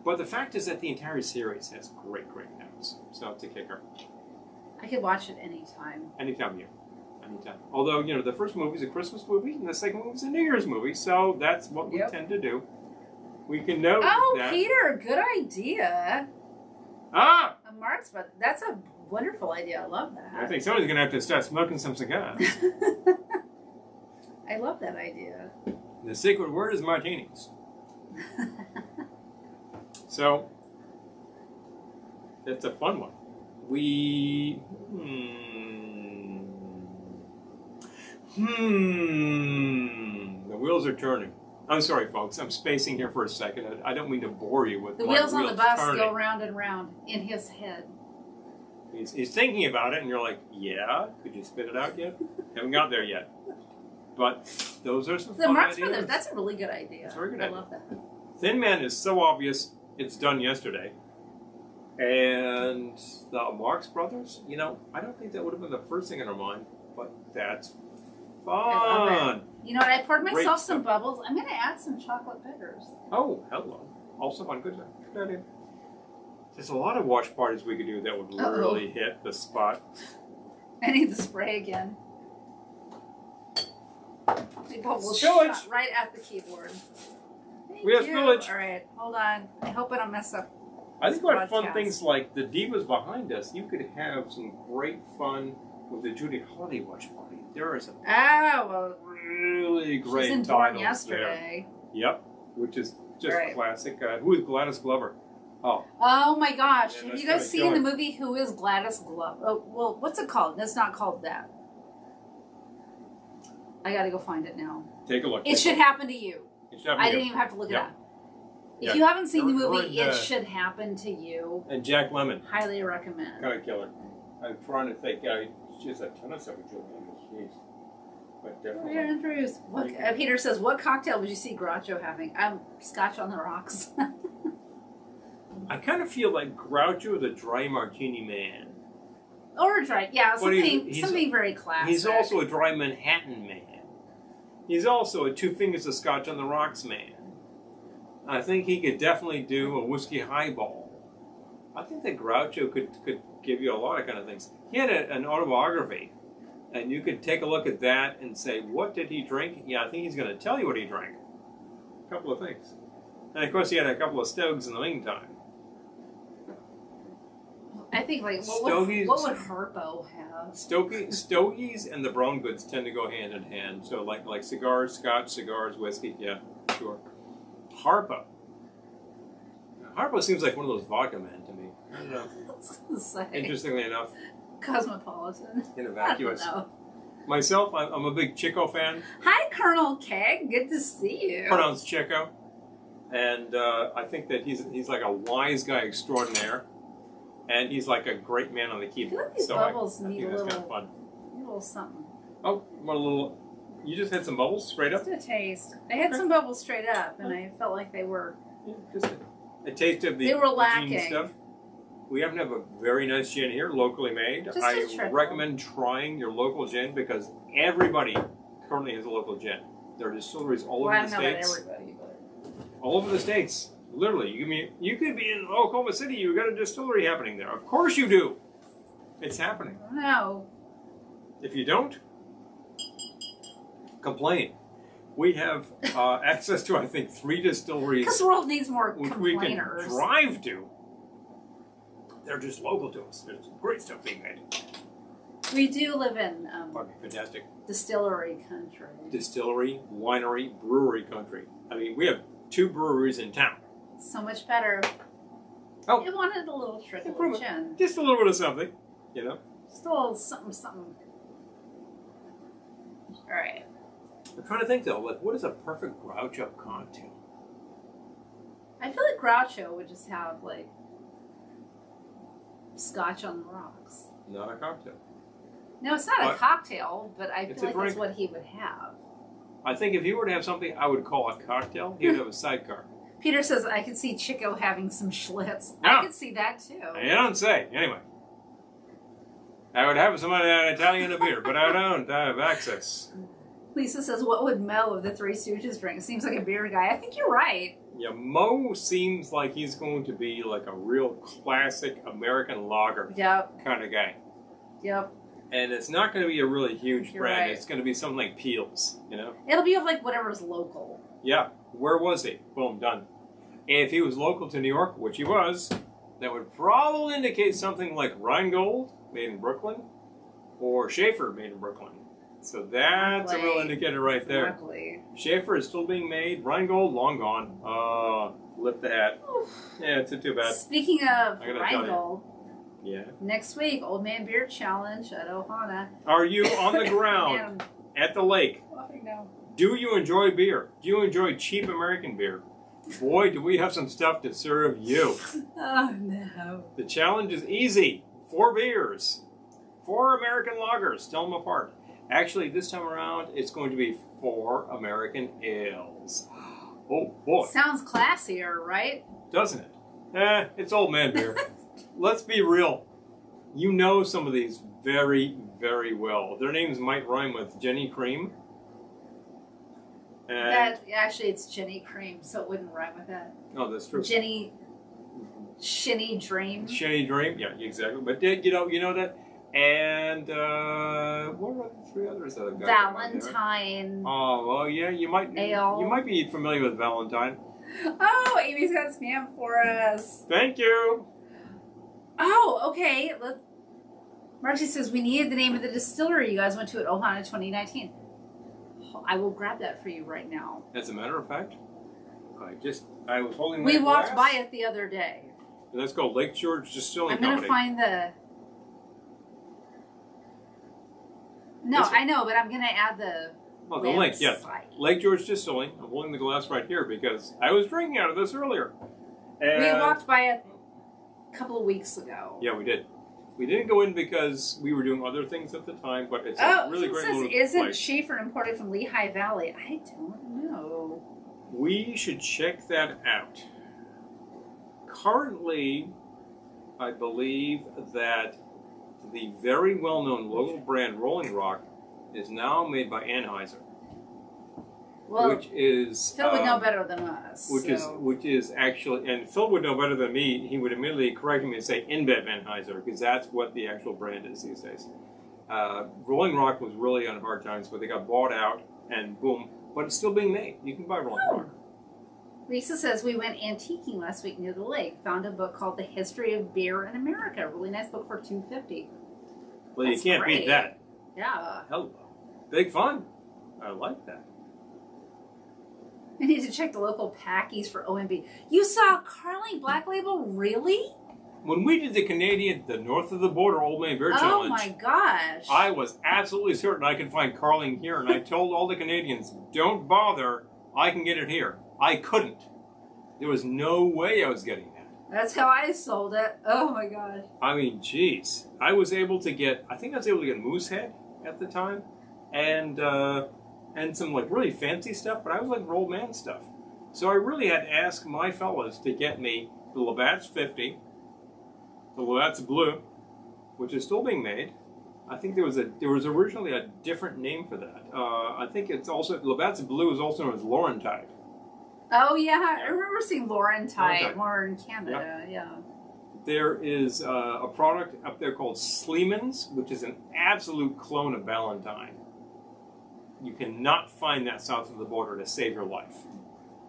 But the fact is that the entire series has great notes, so it's a kicker. I could watch it anytime. Anytime, yeah. Anytime. Although, you know, the first movie is a Christmas movie, and the second movie is a New Year's movie, so that's what we tend to do. We can note that. Peter, good idea. Ah! A Mark's, but that's a wonderful idea. I love that. I think somebody's going to have to start smoking some cigars. I love that idea. The secret word is martinis. So, that's a fun one. The wheels are turning. I'm sorry, folks. I'm spacing here for a second. I don't mean to bore you with the my wheels on the bus turning. go round and round in his head. He's thinking about it, and you're like, yeah, could you spit it out yet? Haven't got there yet. But those are some The fun Marx ideas. Brothers, that's a really good idea. That's a very good I idea. love that. Thin Man is so obvious, it's done yesterday. And the Marx Brothers, you know, I don't think that would have been the first thing in our mind, but that's I love fun. You know what? I poured Great myself some stuff. bubbles. I'm going to add some chocolate bitters. Oh, hello. Also fun. Good idea. There's a lot of watch parties we could do that would really hit the spot. I need the spray again. The bubbles Spillage. shot right at the keyboard. We have Thank you. spillage. All right, hold on. I hope I don't mess up. I think about fun Broadcast. things like the Divas behind us. You could have some great fun with the Judy Holiday watch party. There are some Well, really she's great in Born titles yesterday. there. Yep, which is just Right. classic. Who is Gladys Glover? Oh, Oh my gosh! Yeah, Have that's you guys gotta seen go. the movie Who is Gladys Glover? Oh, well, what's it called? It's not called that. I gotta go find it now. take a look. It should happen to you. It should happen I to didn't you. even have to look it Yep. up. If Yeah. you haven't seen the You're movie, in, It Should Happen to You. And Jack Lemmon, Highly recommend. kind of killer. I'm trying to think. Just a ton of stuff with Julie Andrews. Jeez. But definitely. Here, Andrews. Peter says, "What cocktail would you see Groucho having?" Scotch on the rocks. I kind of feel like Groucho is a dry martini man. Or dry. Yeah, But something very classic. He's also a dry Manhattan man. He's also a 2 fingers of scotch on the rocks man. I think he could definitely do a whiskey highball. I think that Groucho could give you a lot of kind of things. He had an autobiography, and you could take a look at that and say, what did he drink? Yeah, I think he's going to tell you what he drank. A couple of things. And of course, he had a couple of stogs in the meantime. I think, like, what would Harpo have? Stogies and the brown goods tend to go hand in hand. So, like cigars, scotch, cigars, whiskey. Yeah, sure. Harpo. Harpo seems like one of those vodka men to me. I don't know. Interestingly enough. Cosmopolitan. Innocuous. I don't know. Myself, I'm a big Chico fan. Hi, Colonel Keg. Good to see you. Pronounced Chico. And I think that he's like a wise guy extraordinaire. And he's like a great man on the keyboard. I feel like these bubbles need a little, kind of fun. Need a little something. Oh, what a little... You just had some bubbles straight up? Just a taste. I had some bubbles straight up, and I felt like they were... Yeah, just a taste of the they were lacking. gin stuff. We happen to have a very nice gin here, locally made. Just I recommend trying your local gin because everybody currently has a local gin. There are distilleries all over the states. Well, not everybody, but... All over the states. Literally, you could be in Oklahoma City. You've got a distillery happening there. Of course you do. It's happening. No. If you don't, complain. We have access to, I think, 3 distilleries. Because the world needs more which complainers. we can drive to. They're just local to us. There's great stuff being made. We do live in fantastic distillery country. Distillery, winery, brewery country. I mean, we have 2 breweries in town. So much better. Oh, it wanted a little trickle of gin. Just a little bit of something, you know. Just a little something, something. All right. I'm trying to think though, like, what is a perfect Groucho cocktail? I feel like Groucho would just have like scotch on the rocks. Not a cocktail. No, it's not a cocktail, but I feel like drink. that's what he would have. I think if he were to have something I would call a cocktail, he would have a sidecar. Peter says, I could see Chico having some Schlitz. No. I could see that too. You don't say. Anyway. I would have some Italian beer, but I don't have access. Lisa says, what would Mo of the Three Stooges drink? Seems like a beer guy. I think you're right. Yeah, Mo seems like he's going to be like a real classic American lager kind of guy. Yep. And it's not going to be a really huge brand. Right. It's going to be something like Peels, you know? It'll be of like whatever's local. Yeah. Where was he? Boom, done. And if he was local to New York, which he was, that would probably indicate something like Rheingold, made in Brooklyn, or Schaefer, made in Brooklyn. So that's a real indicator right there. Exactly. Schaefer is still being made. Rheingold, long gone. Lift the hat. Yeah, it's too bad. Speaking of Rheingold, yeah. Next week, Old Man Beer Challenge at Ohana. Are you on the ground at the lake? No. Do you enjoy beer? Do you enjoy cheap American beer? Boy, do we have some stuff to serve you. Oh, no. The challenge is easy. 4 beers. 4 American lagers. Tell them apart. Actually, this time around, it's going to be 4 American ales. Oh, boy. Sounds classier, right? Doesn't it? It's old man beer. Let's be real. You know some of these very, very well. Their names might rhyme with Jenny Cream. Actually, it's Jenny Cream, so it wouldn't rhyme with that. Oh, that's true. Jenny... Shinny Dream. Shinny Dream, yeah, exactly. But you know that. And what are the 3 others that I've got? Valentine. Oh, well, yeah, you might be familiar with Valentine. Oh, Amy's got spam for us. Thank you. Oh, okay. Marcy says we needed the name of the distillery you guys went to at Ohana 2019. I will grab that for you right now. As a matter of fact, I was holding. We walked by it the other day. Let's go, Lake George Distilling Company. I'm going to find the... No, I know, but I'm going to add the... Oh, the link, yes. Lake George Distilling. I'm holding the glass right here because I was drinking out of this earlier. And we walked by it a couple of weeks ago. Yeah, we did. We didn't go in because we were doing other things at the time, but it's a really great little place. Isn't Schaefer imported from Lehigh Valley? I don't know. We should check that out. Currently, I believe that the very well-known local brand Rolling Rock is now made by Anheuser. Well, which is Phil would know better than us. Which is actually, and Phil would know better than me. He would immediately correct me and say InBev Anheuser, because that's what the actual brand is these days. Rolling Rock was really on hard times, but they got bought out, and boom. But it's still being made. You can buy Rolling Rock. Lisa says we went antiquing last week near the lake. Found a book called The History of Beer in America. A really nice book for $2.50. Well, you can't beat that. Yeah. Hello, big fun. I like that. We need to check the local packies for OMB. You saw Carling Black Label, really? When we did the north of the border Old Man Beer Challenge. Oh my gosh. I was absolutely certain I could find Carling here, and I told all the Canadians, don't bother, I can get it here. I couldn't. There was no way I was getting that. That's how I sold it. Oh my gosh. I mean, geez. I was able to get, I think I was able to get Moosehead at the time, and some like really fancy stuff, but I was like Rolled Man stuff. So I really had to ask my fellas to get me the Labatt's 50, the Labatt's Blue, which is still being made. I think there was originally a different name for that. I think it's also, Labatt's Blue is also known as Laurentide. Oh yeah, I remember seeing Laurentide more in Canada, yeah. There is a product up there called Sleeman's, which is an absolute clone of Ballantine. You cannot find that south of the border to save your life.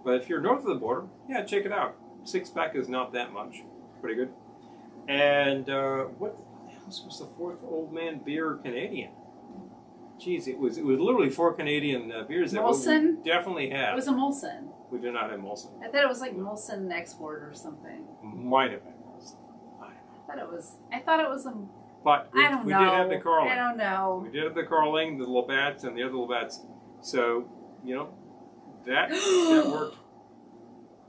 But if you're north of the border, yeah, check it out. 6-pack is not that much. Pretty good. And what else was the fourth Old Man beer Canadian? Jeez, it was literally 4 Canadian beers that Molson? we definitely have. It was a Molson. We do not have Molson. I thought it was like Molson Export or something. Might have been Molson. I thought it was a. But we did have the Carling. I don't know. We did have the Carling, the Labatt's, and the other Labatt's. So, you know, that worked.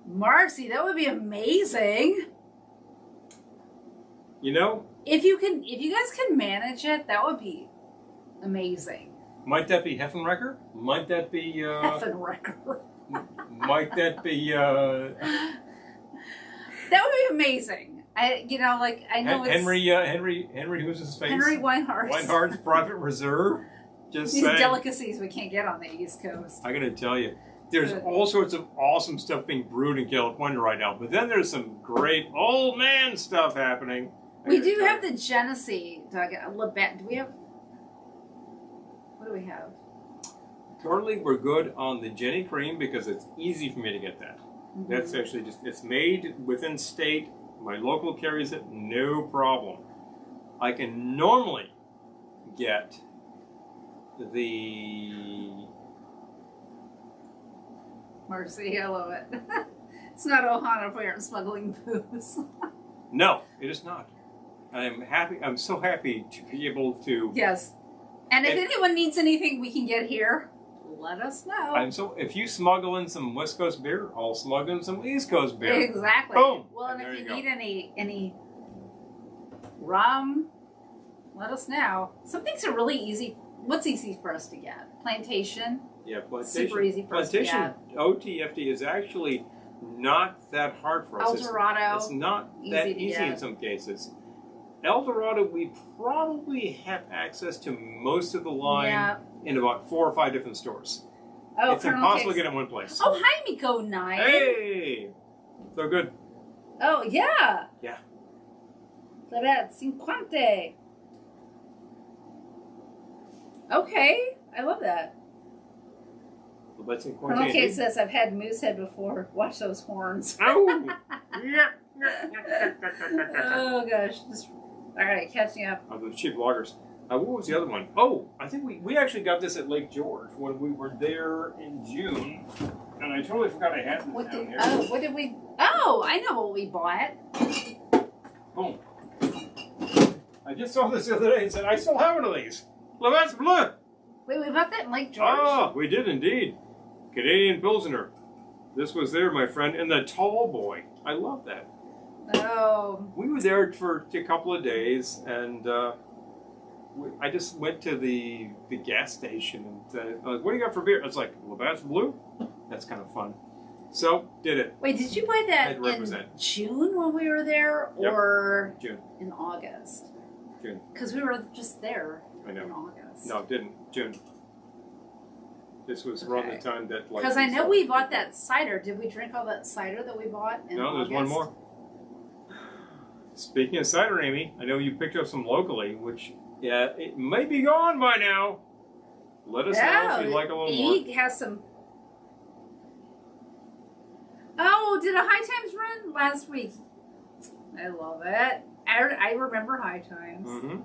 Marcy, that would be amazing. You know, if you guys can manage it, that would be amazing. Might that be Heffenrecker? Might that be Heffenrecker? Might that be That would be amazing. I know Henry, who's his face? Henry Weinhardt. Weinhardt's Private Reserve. Just these saying. Delicacies we can't get on the East Coast. I gotta tell you, there's all sorts of awesome stuff being brewed in California right now, but then there's some great old man stuff happening. We do have the Genesee, Doug. Labatt. Do we have? What do we have? Currently, we're good on the Jenny Cream because it's easy for me to get that. Mm-hmm. That's actually it's made within state. My local carries it, no problem. I can normally get the... Marcy, I love it. It's not Ohana if we aren't smuggling booze. No, it is not. I'm so happy to be able to... Yes. And if anyone needs anything we can get here, let us know. If you smuggle in some West Coast beer, I'll smuggle in some East Coast beer. Exactly. Boom. Well, and if you need any rum, let us know. Some things are really easy. What's easy for us to get? Plantation. Yeah, Plantation. Super easy for us to get. OTFD is actually not that hard for us. El Dorado. It's not that easy in some cases. El Dorado, we probably have access to most of the line in about 4 or 5 different stores. Oh, it's impossible to get in one place. Oh, hi, Miko 9. Hey! So good. Oh, yeah. Yeah. Labatt 50. Okay, I love that. Labatt 50. Okay, says, I've had Moosehead before. Watch those horns. Oh! Oh, gosh. All right, catching up. Those cheap loggers. What was the other one? Oh, I think we actually got this at Lake George when we were there in June, and I totally forgot I had this down here. Oh, what did we... Oh, I know what we bought. Boom. I just saw this the other day and said, I still have one of these. Labatt's Bleu. Wait, we bought that in Lake George? Oh, we did indeed. Canadian Pilsner. This was there, my friend, and the Tall Boy. I love that. Oh. We were there for a couple of days, and I just went to the gas station and said, what do you got for beer? I was like, Labatt's Blue? That's kind of fun. So, did it. Wait, did you buy that in June when we were there, or June. in August? June. Because we were just there I know. in August. No, it didn't. June. This was around the time that. Because I know we bought that cider. Did we drink all that cider that we bought in No, there's one more. Speaking of cider, Amy, I know you picked up some locally, which, yeah, it may be gone by now. Let us know if you'd like a little more. He has some. Oh, did a High Times run last week? I love it. I remember High Times. Mm-hmm.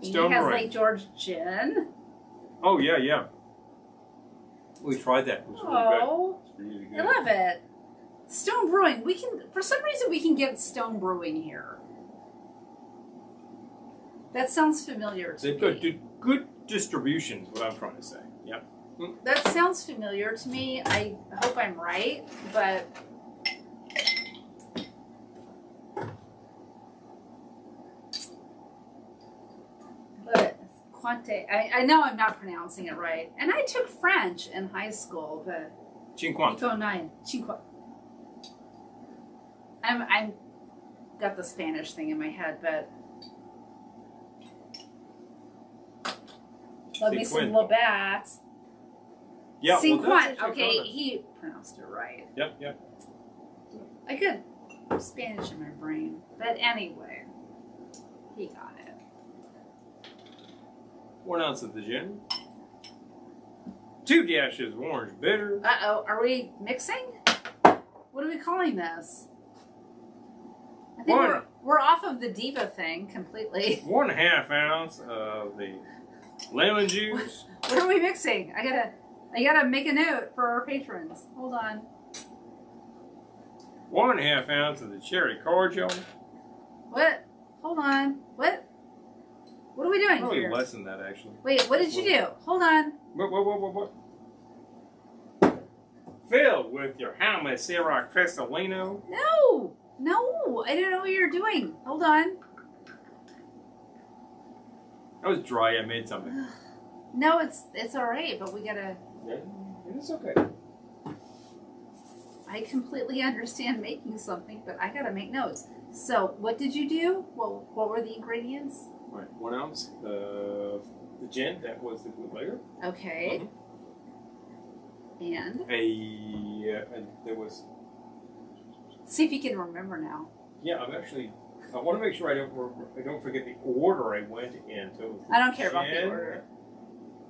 He has Lake George gin. Oh, yeah, yeah. We tried that. It was really good. It's really good. I love it. Stone Brewing. We can, for some reason, we can get Stone Brewing here. That sounds familiar to me. They've got good distribution, is what I'm trying to say. Yep. That sounds familiar to me. I hope I'm right, but Quante. I know I'm not pronouncing it right, and I took French in high school, but Cinquante. 9. Cinquante. I'm got the Spanish thing in my head, but love me some Labatt's. Yeah, Cinquante. Okay, he pronounced it right. Yep, yep. I could Spanish in my brain, but anyway, he got it. 1 ounce of the gin. 2 dashes of orange bitter. Uh-oh, are we mixing? What are we calling this? I think we're off of the Diva thing completely. 1/2 ounce of the lemon juice. What are we mixing? I gotta make a note for our patrons. Hold on. 1/2 ounce of the cherry cordial. What? Hold on. What? What are we doing Probably here? less than that, actually. Wait, what did you do? Hold on. What? Filled with your Helmet Ciroc Cristalino. No, I didn't know what you were doing. Hold on. That was dry. I made something. No, it's all right, but we gotta. Yeah, it's okay. I completely understand making something, but I gotta make notes. So, what did you do? What were the ingredients? All right, 1 ounce of the gin. That was the glue layer. Okay. And there was. See if you can remember now. Yeah, I want to make sure I don't forget the order I went in. So I don't care about the order.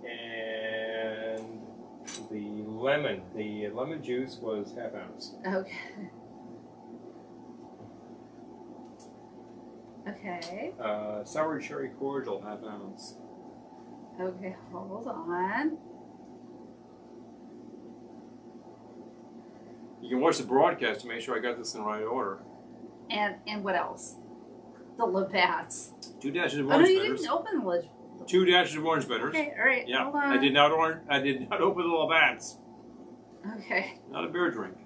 And the lemon juice was 1/2 ounce. Okay. Okay. Sour cherry cordial, 1/2 ounce. Okay, hold on. You can watch the broadcast to make sure I got this in the right order. And what else? The Labatt's. 2 dashes of Oh no, orange you bitters. didn't open the lid. 2 dashes of orange bitters. Okay, all right. Yeah, Hold on. I did not open the Labatt's. Okay. Not a beer drink.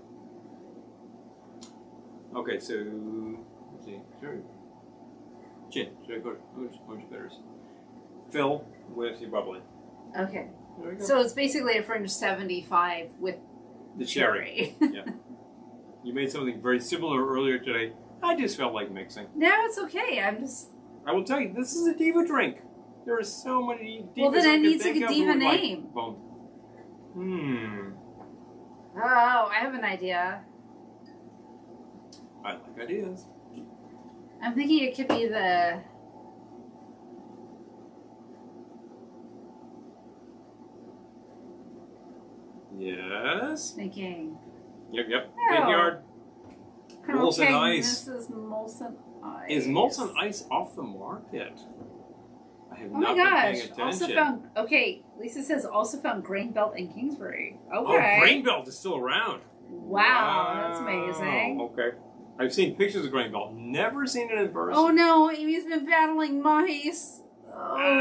Okay, so let's see. Sure. Gin. Should I go to orange bitters? Fill with your bubbly. Okay. There we go. So it's basically a Fringe 75 with The cherry. Yeah. You made something very similar earlier today. I just felt like mixing. No, it's okay. I will tell you, this is a Diva drink. There are so many Divas. Well, then it needs like a who Diva would like name. both. Oh, I have an idea. I like ideas. I'm thinking it could be the... Yes. Thinking... Yep. Oh. Big yard. Colonel Molson King, Ice. This is Molson Ice. Is Molson Ice off the market? I have Oh not my been gosh. paying attention. Also found... Okay, Lisa says also found Grain Belt in Kingsbury. Okay. Oh, Grain Belt is still around. Wow, that's amazing. Okay. I've seen pictures of Grain Belt. Never seen it in person. Oh no, Amy's been battling mice. Oh.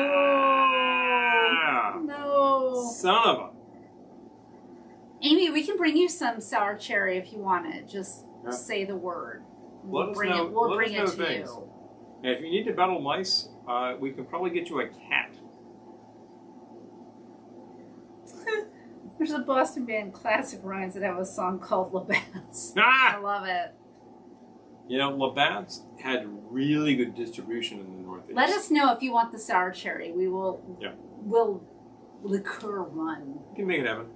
No. Son of a... Amy, we can bring you some sour cherry if you want it. Just Yeah. say the word. Let us know- We'll let bring us it know to things. you. And if you need to battle mice, we can probably get you a cat. There's a Boston band, Classic Rhymes, that have a song called Labatt's. I Ah! love it. You know, Labatt's had really good distribution in the Northeast. Let us know if you want the sour cherry. We will. Yeah. We'll liqueur run. You can make it happen.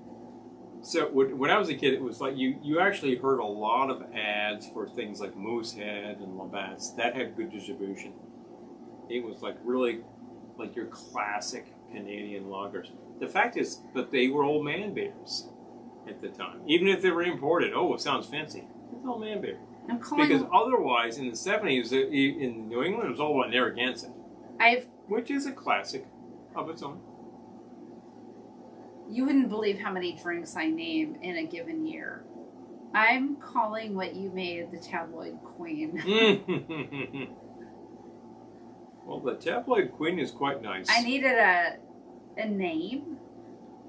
So when I was a kid, it was like you actually heard a lot of ads for things like Moosehead and Labatt's that had good distribution. It was like really like your classic Canadian lagers. The fact is that they were old man beers at the time, even if they were imported. Oh, it sounds fancy. It's old man beer. I'm calling Because otherwise, in the 70s, in New England, it was all about Narragansett, which is a classic of its own. You wouldn't believe how many drinks I name in a given year. I'm calling what you made the Tabloid Queen. Well, the Tabloid Queen is quite nice. I needed a name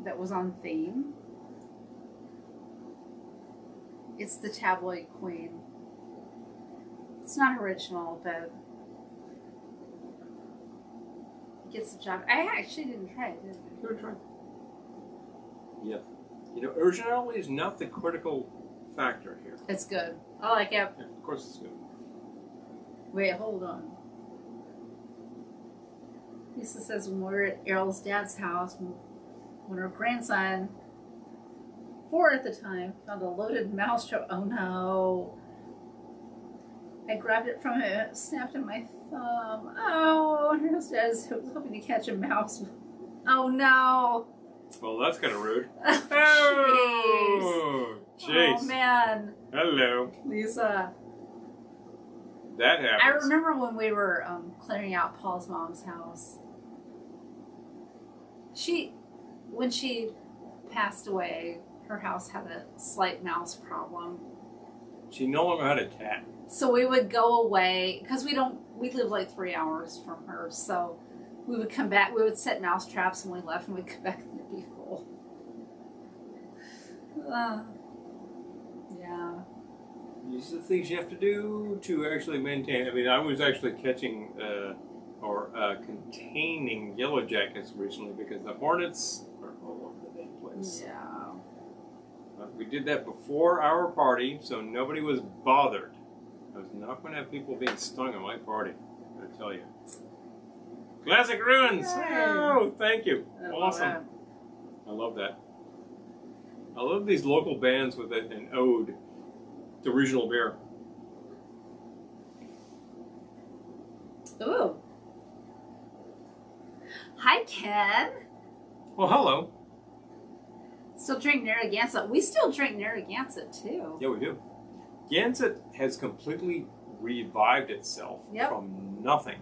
that was on theme. It's the Tabloid Queen. It's not original, but it gets the job. I actually didn't try it, did I? Good try. Yeah. You know, originality is not the critical factor here. It's good. I like it. Yeah, of course it's good. Wait, hold on. Lisa says when we were at Errol's dad's house, when her grandson, 4 at the time, found a loaded mouse trap. Oh no. I grabbed it from him, it snapped in my thumb. Oh, and Errol's dad was hoping to catch a mouse. Oh no. Well, that's kind of rude. Oh, jeez. Oh, man. Hello. Lisa. That happens. I remember when we were clearing out Paul's mom's house. When she passed away, her house had a slight mouse problem. She no longer had a cat. So we would go away, because we live like 3 hours from her, so we would come back, we would set mouse traps when we left, and we'd come back and it'd be full. Yeah. These are the things you have to do to actually maintain. I mean, I was actually catching containing yellow jackets recently because the hornets are all over the damn place. Yeah. We did that before our party, so nobody was bothered. I was not going to have people being stung at my party, I tell you. Classic Ruins! Yay. Oh, thank you. I Awesome. I love that. I love these local bands with an ode to regional beer. Ooh. Hi, Ken. Well, hello. Still drink Narragansett. We still drink Narragansett, too. Yeah, we do. Gansett has completely revived itself from nothing.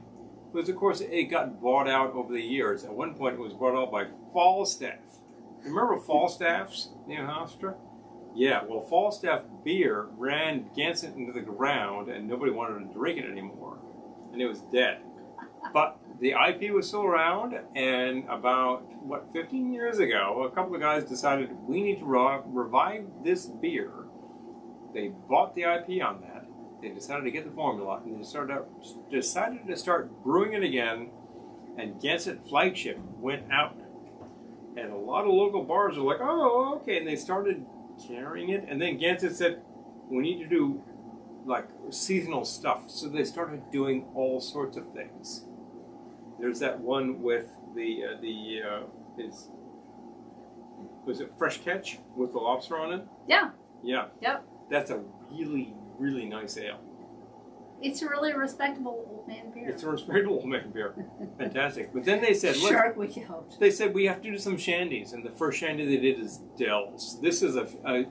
Because, of course, it got bought out over the years. At one point, it was bought out by Falstaff. Remember Falstaff's near Hofstra? Yeah, well, Falstaff beer ran Gansett into the ground, and nobody wanted to drink it anymore. And it was dead. But the IP was still around, and about, 15 years ago, a couple of guys decided we need to revive this beer. They bought the IP on that. They decided to get the formula, and they decided to start brewing it again, and Gansett flagship went out. And a lot of local bars were like, oh, okay, and they started carrying it, and then Gansett said, we need to do, like, seasonal stuff, so they started doing all sorts of things. There's that one with was it Fresh Catch with the lobster on it? Yeah. Yeah. Yep. That's a really, really nice ale. It's a really respectable old man beer. It's a respectable old man beer. Fantastic. But then they said, Shark Week helped. They said we have to do some shandies, and the first shandy they did is Dells. This is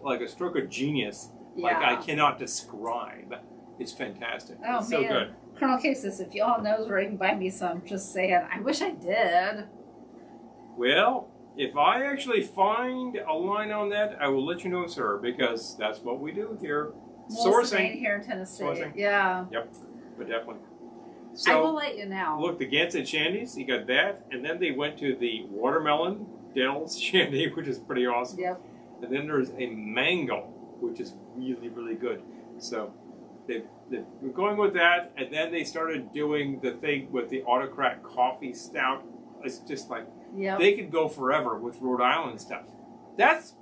like a stroke of genius, like I cannot describe. It's fantastic. Oh, it's man. so good. Colonel K says, if y'all knows where you can buy me some, just saying. I wish I did. Well, if I actually find a line on that, I will let you know, sir, because that's what we do here. Sourcing. Here in Tennessee. Sourcing. Yeah. Yep, but definitely. So, I will let you know. Look, the Gansett Shandies, you got that, and then they went to the watermelon Dell's Shandy, which is pretty awesome. Yep. And then there's a mango, which is really, really good. So they were going with that, and then they started doing the thing with the Autocrat Coffee Stout. It's just like, they could go forever with Rhode Island stuff. That's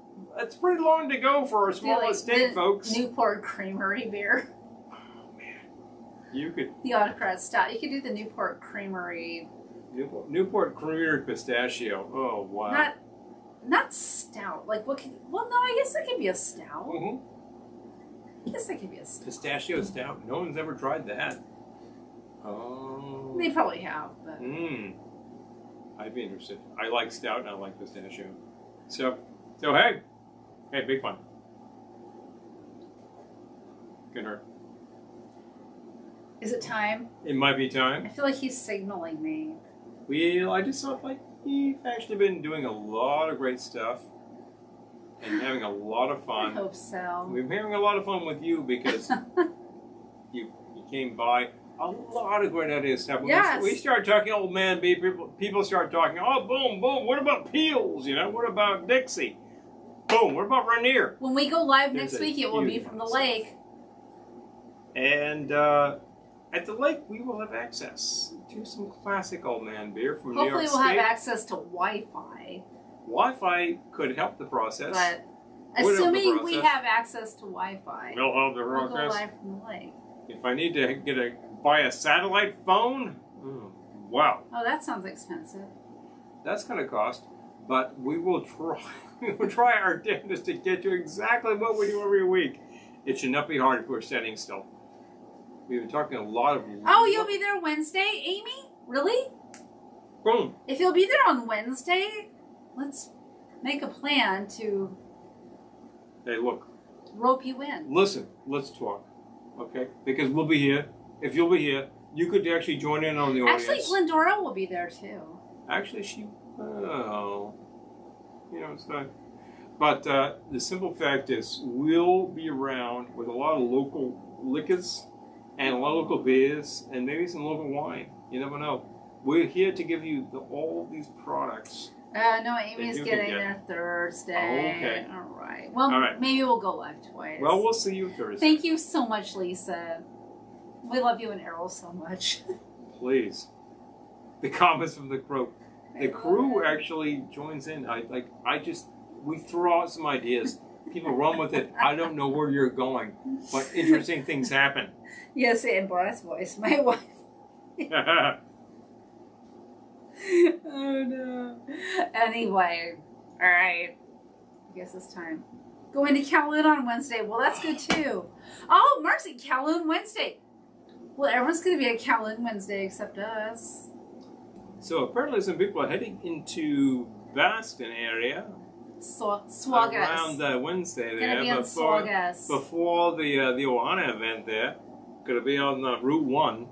pretty long to go for a small estate, folks. Newport Creamery beer. Oh, man. You could the autocrat stout. You could do the Newport Creamery. Newport Creamery Pistachio. Oh wow. Not stout. Like what? Well, no. I guess it could be a stout. Mm-hmm. I guess it could be a stout. Pistachio stout. No one's ever tried that. Oh. They probably have, but. I'd be interested. I like stout and I like pistachio. So hey, big fun. Good hurt. Is it time? It might be I time. feel like he's signaling me. Well, I just thought like you've actually been doing a lot of great stuff and having a lot of I fun. hope so. We've been having a lot of fun with you because you came by. A lot of great ideas happen. Yes. We start talking old man B. People start talking. Oh, boom, boom. What about Peels? You know, what about Dixie? Boom. What about Rainier? When we go live There's next a week, it will be huge from the amount of lake. And at the lake, we will have access to some classic old man beer from New York Hopefully, State. we'll have access to Wi-Fi. Wi-Fi could help the process. But Would help the assuming we process. have access to Wi-Fi, We'll help the we'll go process. live from the lake. If I need to buy a satellite phone, wow, Oh, that sounds expensive. that's going to cost. But we will try. We will try our damnedest to get you exactly what we do every week. It should not be hard if we're standing still. We've been talking a lot of. Oh, you'll be there Wednesday, Amy? Really? Boom. If you'll be there on Wednesday, let's make a plan to Hey, look. rope you in. Listen. Let's talk. Okay? Because we'll be here. If you'll be here, you could actually join in on the audience. Actually, Glendora will be there too. Actually, she. Oh. You know, it's not. But the simple fact is, we'll be around with a lot of local liquors and a lot of local beers and maybe some local wine. You never know. We're here to give you all these products. No, Amy's you getting can get. there Thursday. Oh, okay. All right. Well, All right. maybe we'll go live twice. Well, we'll see you Thursday. Thank you so much, Lisa. We love you and Errol so much. Please. The comments from the crew. The crew actually joins in. We throw out some ideas. People run with it. I don't know where you're going, but interesting things happen. Yes, in Boris' voice, my wife. Oh no. Anyway, all right. I guess it's time. Going to Kowloon on Wednesday. Well, that's good too. Oh, Marcy, Kowloon Wednesday. Well, everyone's going to be at Kowloon Wednesday except us. So apparently some people are heading into Boston area Swagas. around Wednesday Gonna be there on Swagas. before the Ohana event there. Going to be on Route 1.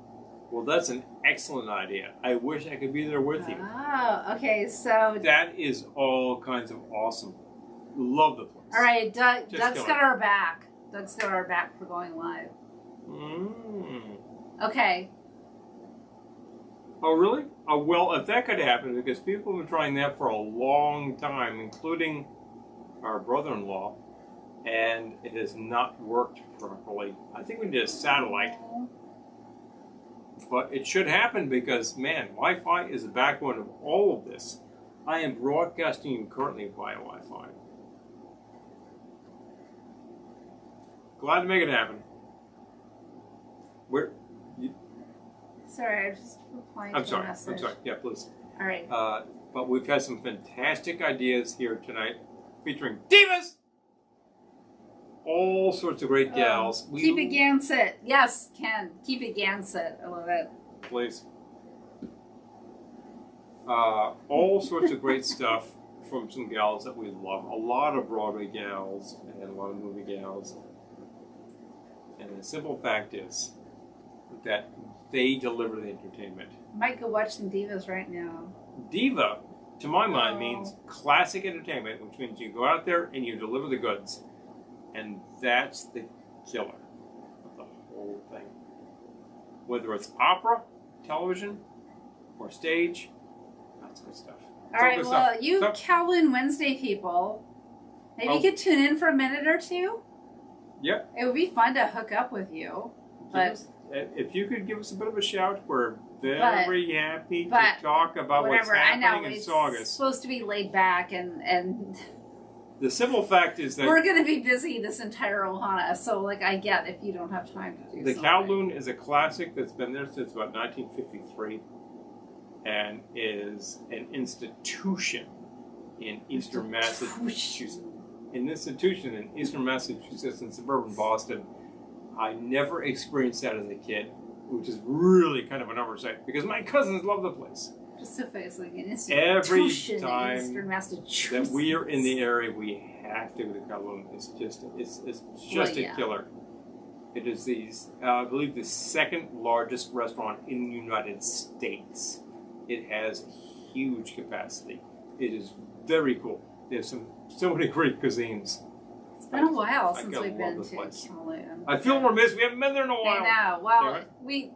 Well, that's an excellent idea. I wish I could be there with you. Oh, okay. So, That is all kinds of awesome. Love the place. all right, Doug's Just got our back. Doug's got our back for going live. Okay. Oh, really? Oh, well, if that could happen, because people have been trying that for a long time, including our brother-in-law, and it has not worked properly. I think we need a satellite. But it should happen because, man, Wi-Fi is the backbone of all of this. I am broadcasting you currently via Wi-Fi. Glad to make it happen. Sorry, I was just replying I'm to sorry. a message. I'm sorry. Yeah, please. All right. But we've had some fantastic ideas here tonight featuring divas! All sorts of great gals. Keep it Gansett. Yes, Ken. Keep it Gansett. I love it. Please. All sorts of great stuff from some gals that we love. A lot of Broadway gals and a lot of movie gals. And the simple fact is that they deliver the entertainment. I might go watch some divas right now. Diva, to my mind, means classic entertainment, which means you go out there and you deliver the goods. And that's the killer of the whole thing. Whether it's opera, television, or stage, that's good stuff. All right, well, you Kowloon Wednesday people, maybe you could tune in for a minute or two. Yep. It would be fun to hook up with you. But if you could give us a bit of a shout, we're very happy to talk about whatever, what's happening I know, in it's Saugus. supposed to be laid back and The simple fact is that we're going to be busy this entire Ohana, so like I get if you don't have time to do the something. Kowloon is a classic that's been there since about 1953 and is an institution in Eastern Massachusetts. An institution in Eastern Massachusetts and suburban Boston. I never experienced that as a kid, which is really kind of an oversight because my cousins love the place. Pacific is like an Every institution time in Eastern Massachusetts. that we are in the area, we have to go to Kowloon. It's just a killer. It is I believe the second largest restaurant in the United States. It has huge capacity. It is very cool. There's so many great cuisines. It's been a while since we've been to Kowloon. I feel remiss. We haven't been there in a while. I know. Well,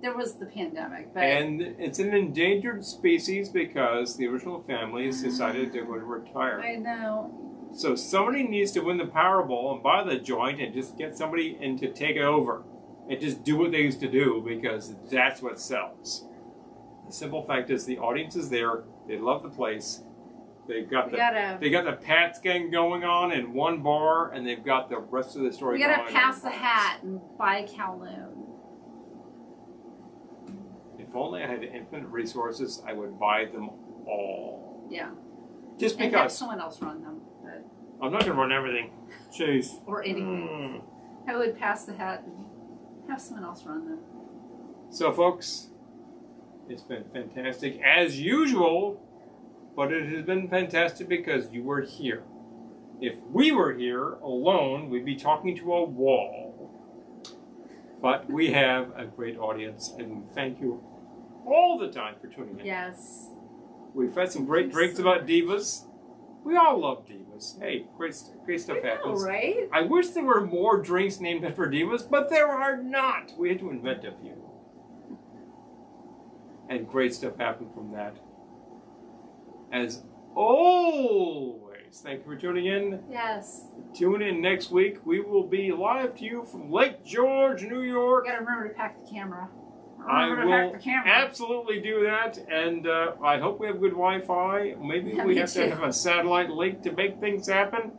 there was the pandemic, but and it's an endangered species because the original families decided they were going to retire. I know. So somebody needs to win the Powerball and buy the joint and just get somebody in to take it over and just do what they used to do because that's what sells. The simple fact is the audience is there. They love the place. They've got they got the Pats gang going on in one bar, and they've got the rest of the story going on. We gotta pass the hat and buy Kowloon. If only I had infinite resources, I would buy them all. Yeah. Just because. And have someone else run them. But... I'm not gonna run everything. Jeez. Or anything. I would pass the hat and have someone else run them. So, folks, it's been fantastic as usual. But it has been fantastic because you were here. If we were here alone, we'd be talking to a wall. But we have a great audience, and we thank you all the time for tuning in. Yes. We've had some great drinks about divas. We all love divas. Hey, great stuff happens. Right? I wish there were more drinks named for divas, but there are not. We had to invent a few. And great stuff happened from that. As always, thank you for tuning in. Yes. Tune in next week. We will be live to you from Lake George, New York. You gotta remember to pack the camera. I will absolutely do that, and I hope we have good Wi-Fi. Maybe we have to have a satellite link to make things happen.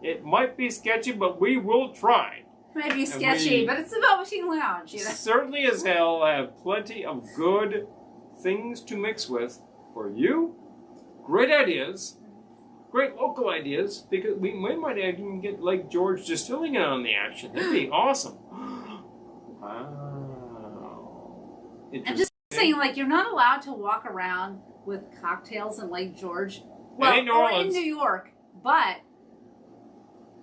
It might be sketchy, but we will try. It might be sketchy, but it's the Velveteen Lounge. You know? Certainly as hell have plenty of good things to mix with for you. Great ideas, great local ideas, because we might even get Lake George Distilling in on the action. That'd be awesome. Wow. I'm just saying, like, you're not allowed to walk around with cocktails in Lake George. Well, or in New York, but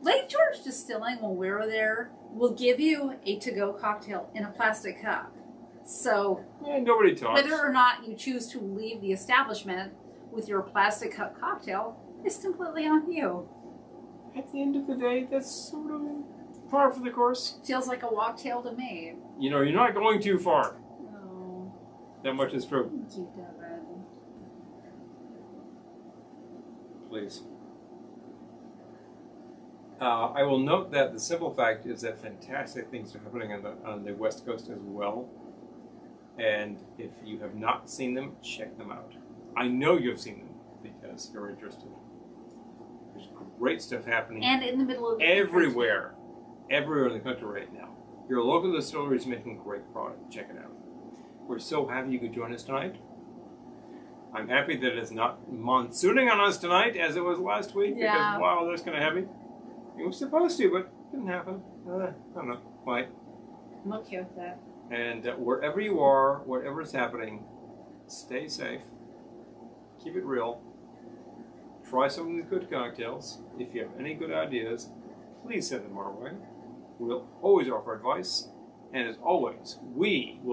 Lake George Distilling, when we were there, will give you a to-go cocktail in a plastic cup. So, nobody talks. Whether or not you choose to leave the establishment with your plastic cup cocktail is completely on you. At the end of the day, that's sort of par for the course. Feels like a walktail to me. You know, you're not going too far. No. That much is true. Thank you, Devin. Please. I will note that the simple fact is that fantastic things are happening on the West Coast as well. And if you have not seen them, check them out. I know you've seen them because you're interested. There's great stuff happening. And in the middle of the everywhere in the country right now. Your local distillery is making great product. Check it out. We're so happy you could join us tonight. I'm happy that it's not monsooning on us tonight as it was last week because wow, that's kind of heavy. It was supposed to, but it didn't happen. I don't know why. I'm okay with that. And wherever you are, whatever's happening, stay safe. Keep it real. Try some of these good cocktails. If you have any good ideas, please send them our way. We'll always offer advice. And as always, we will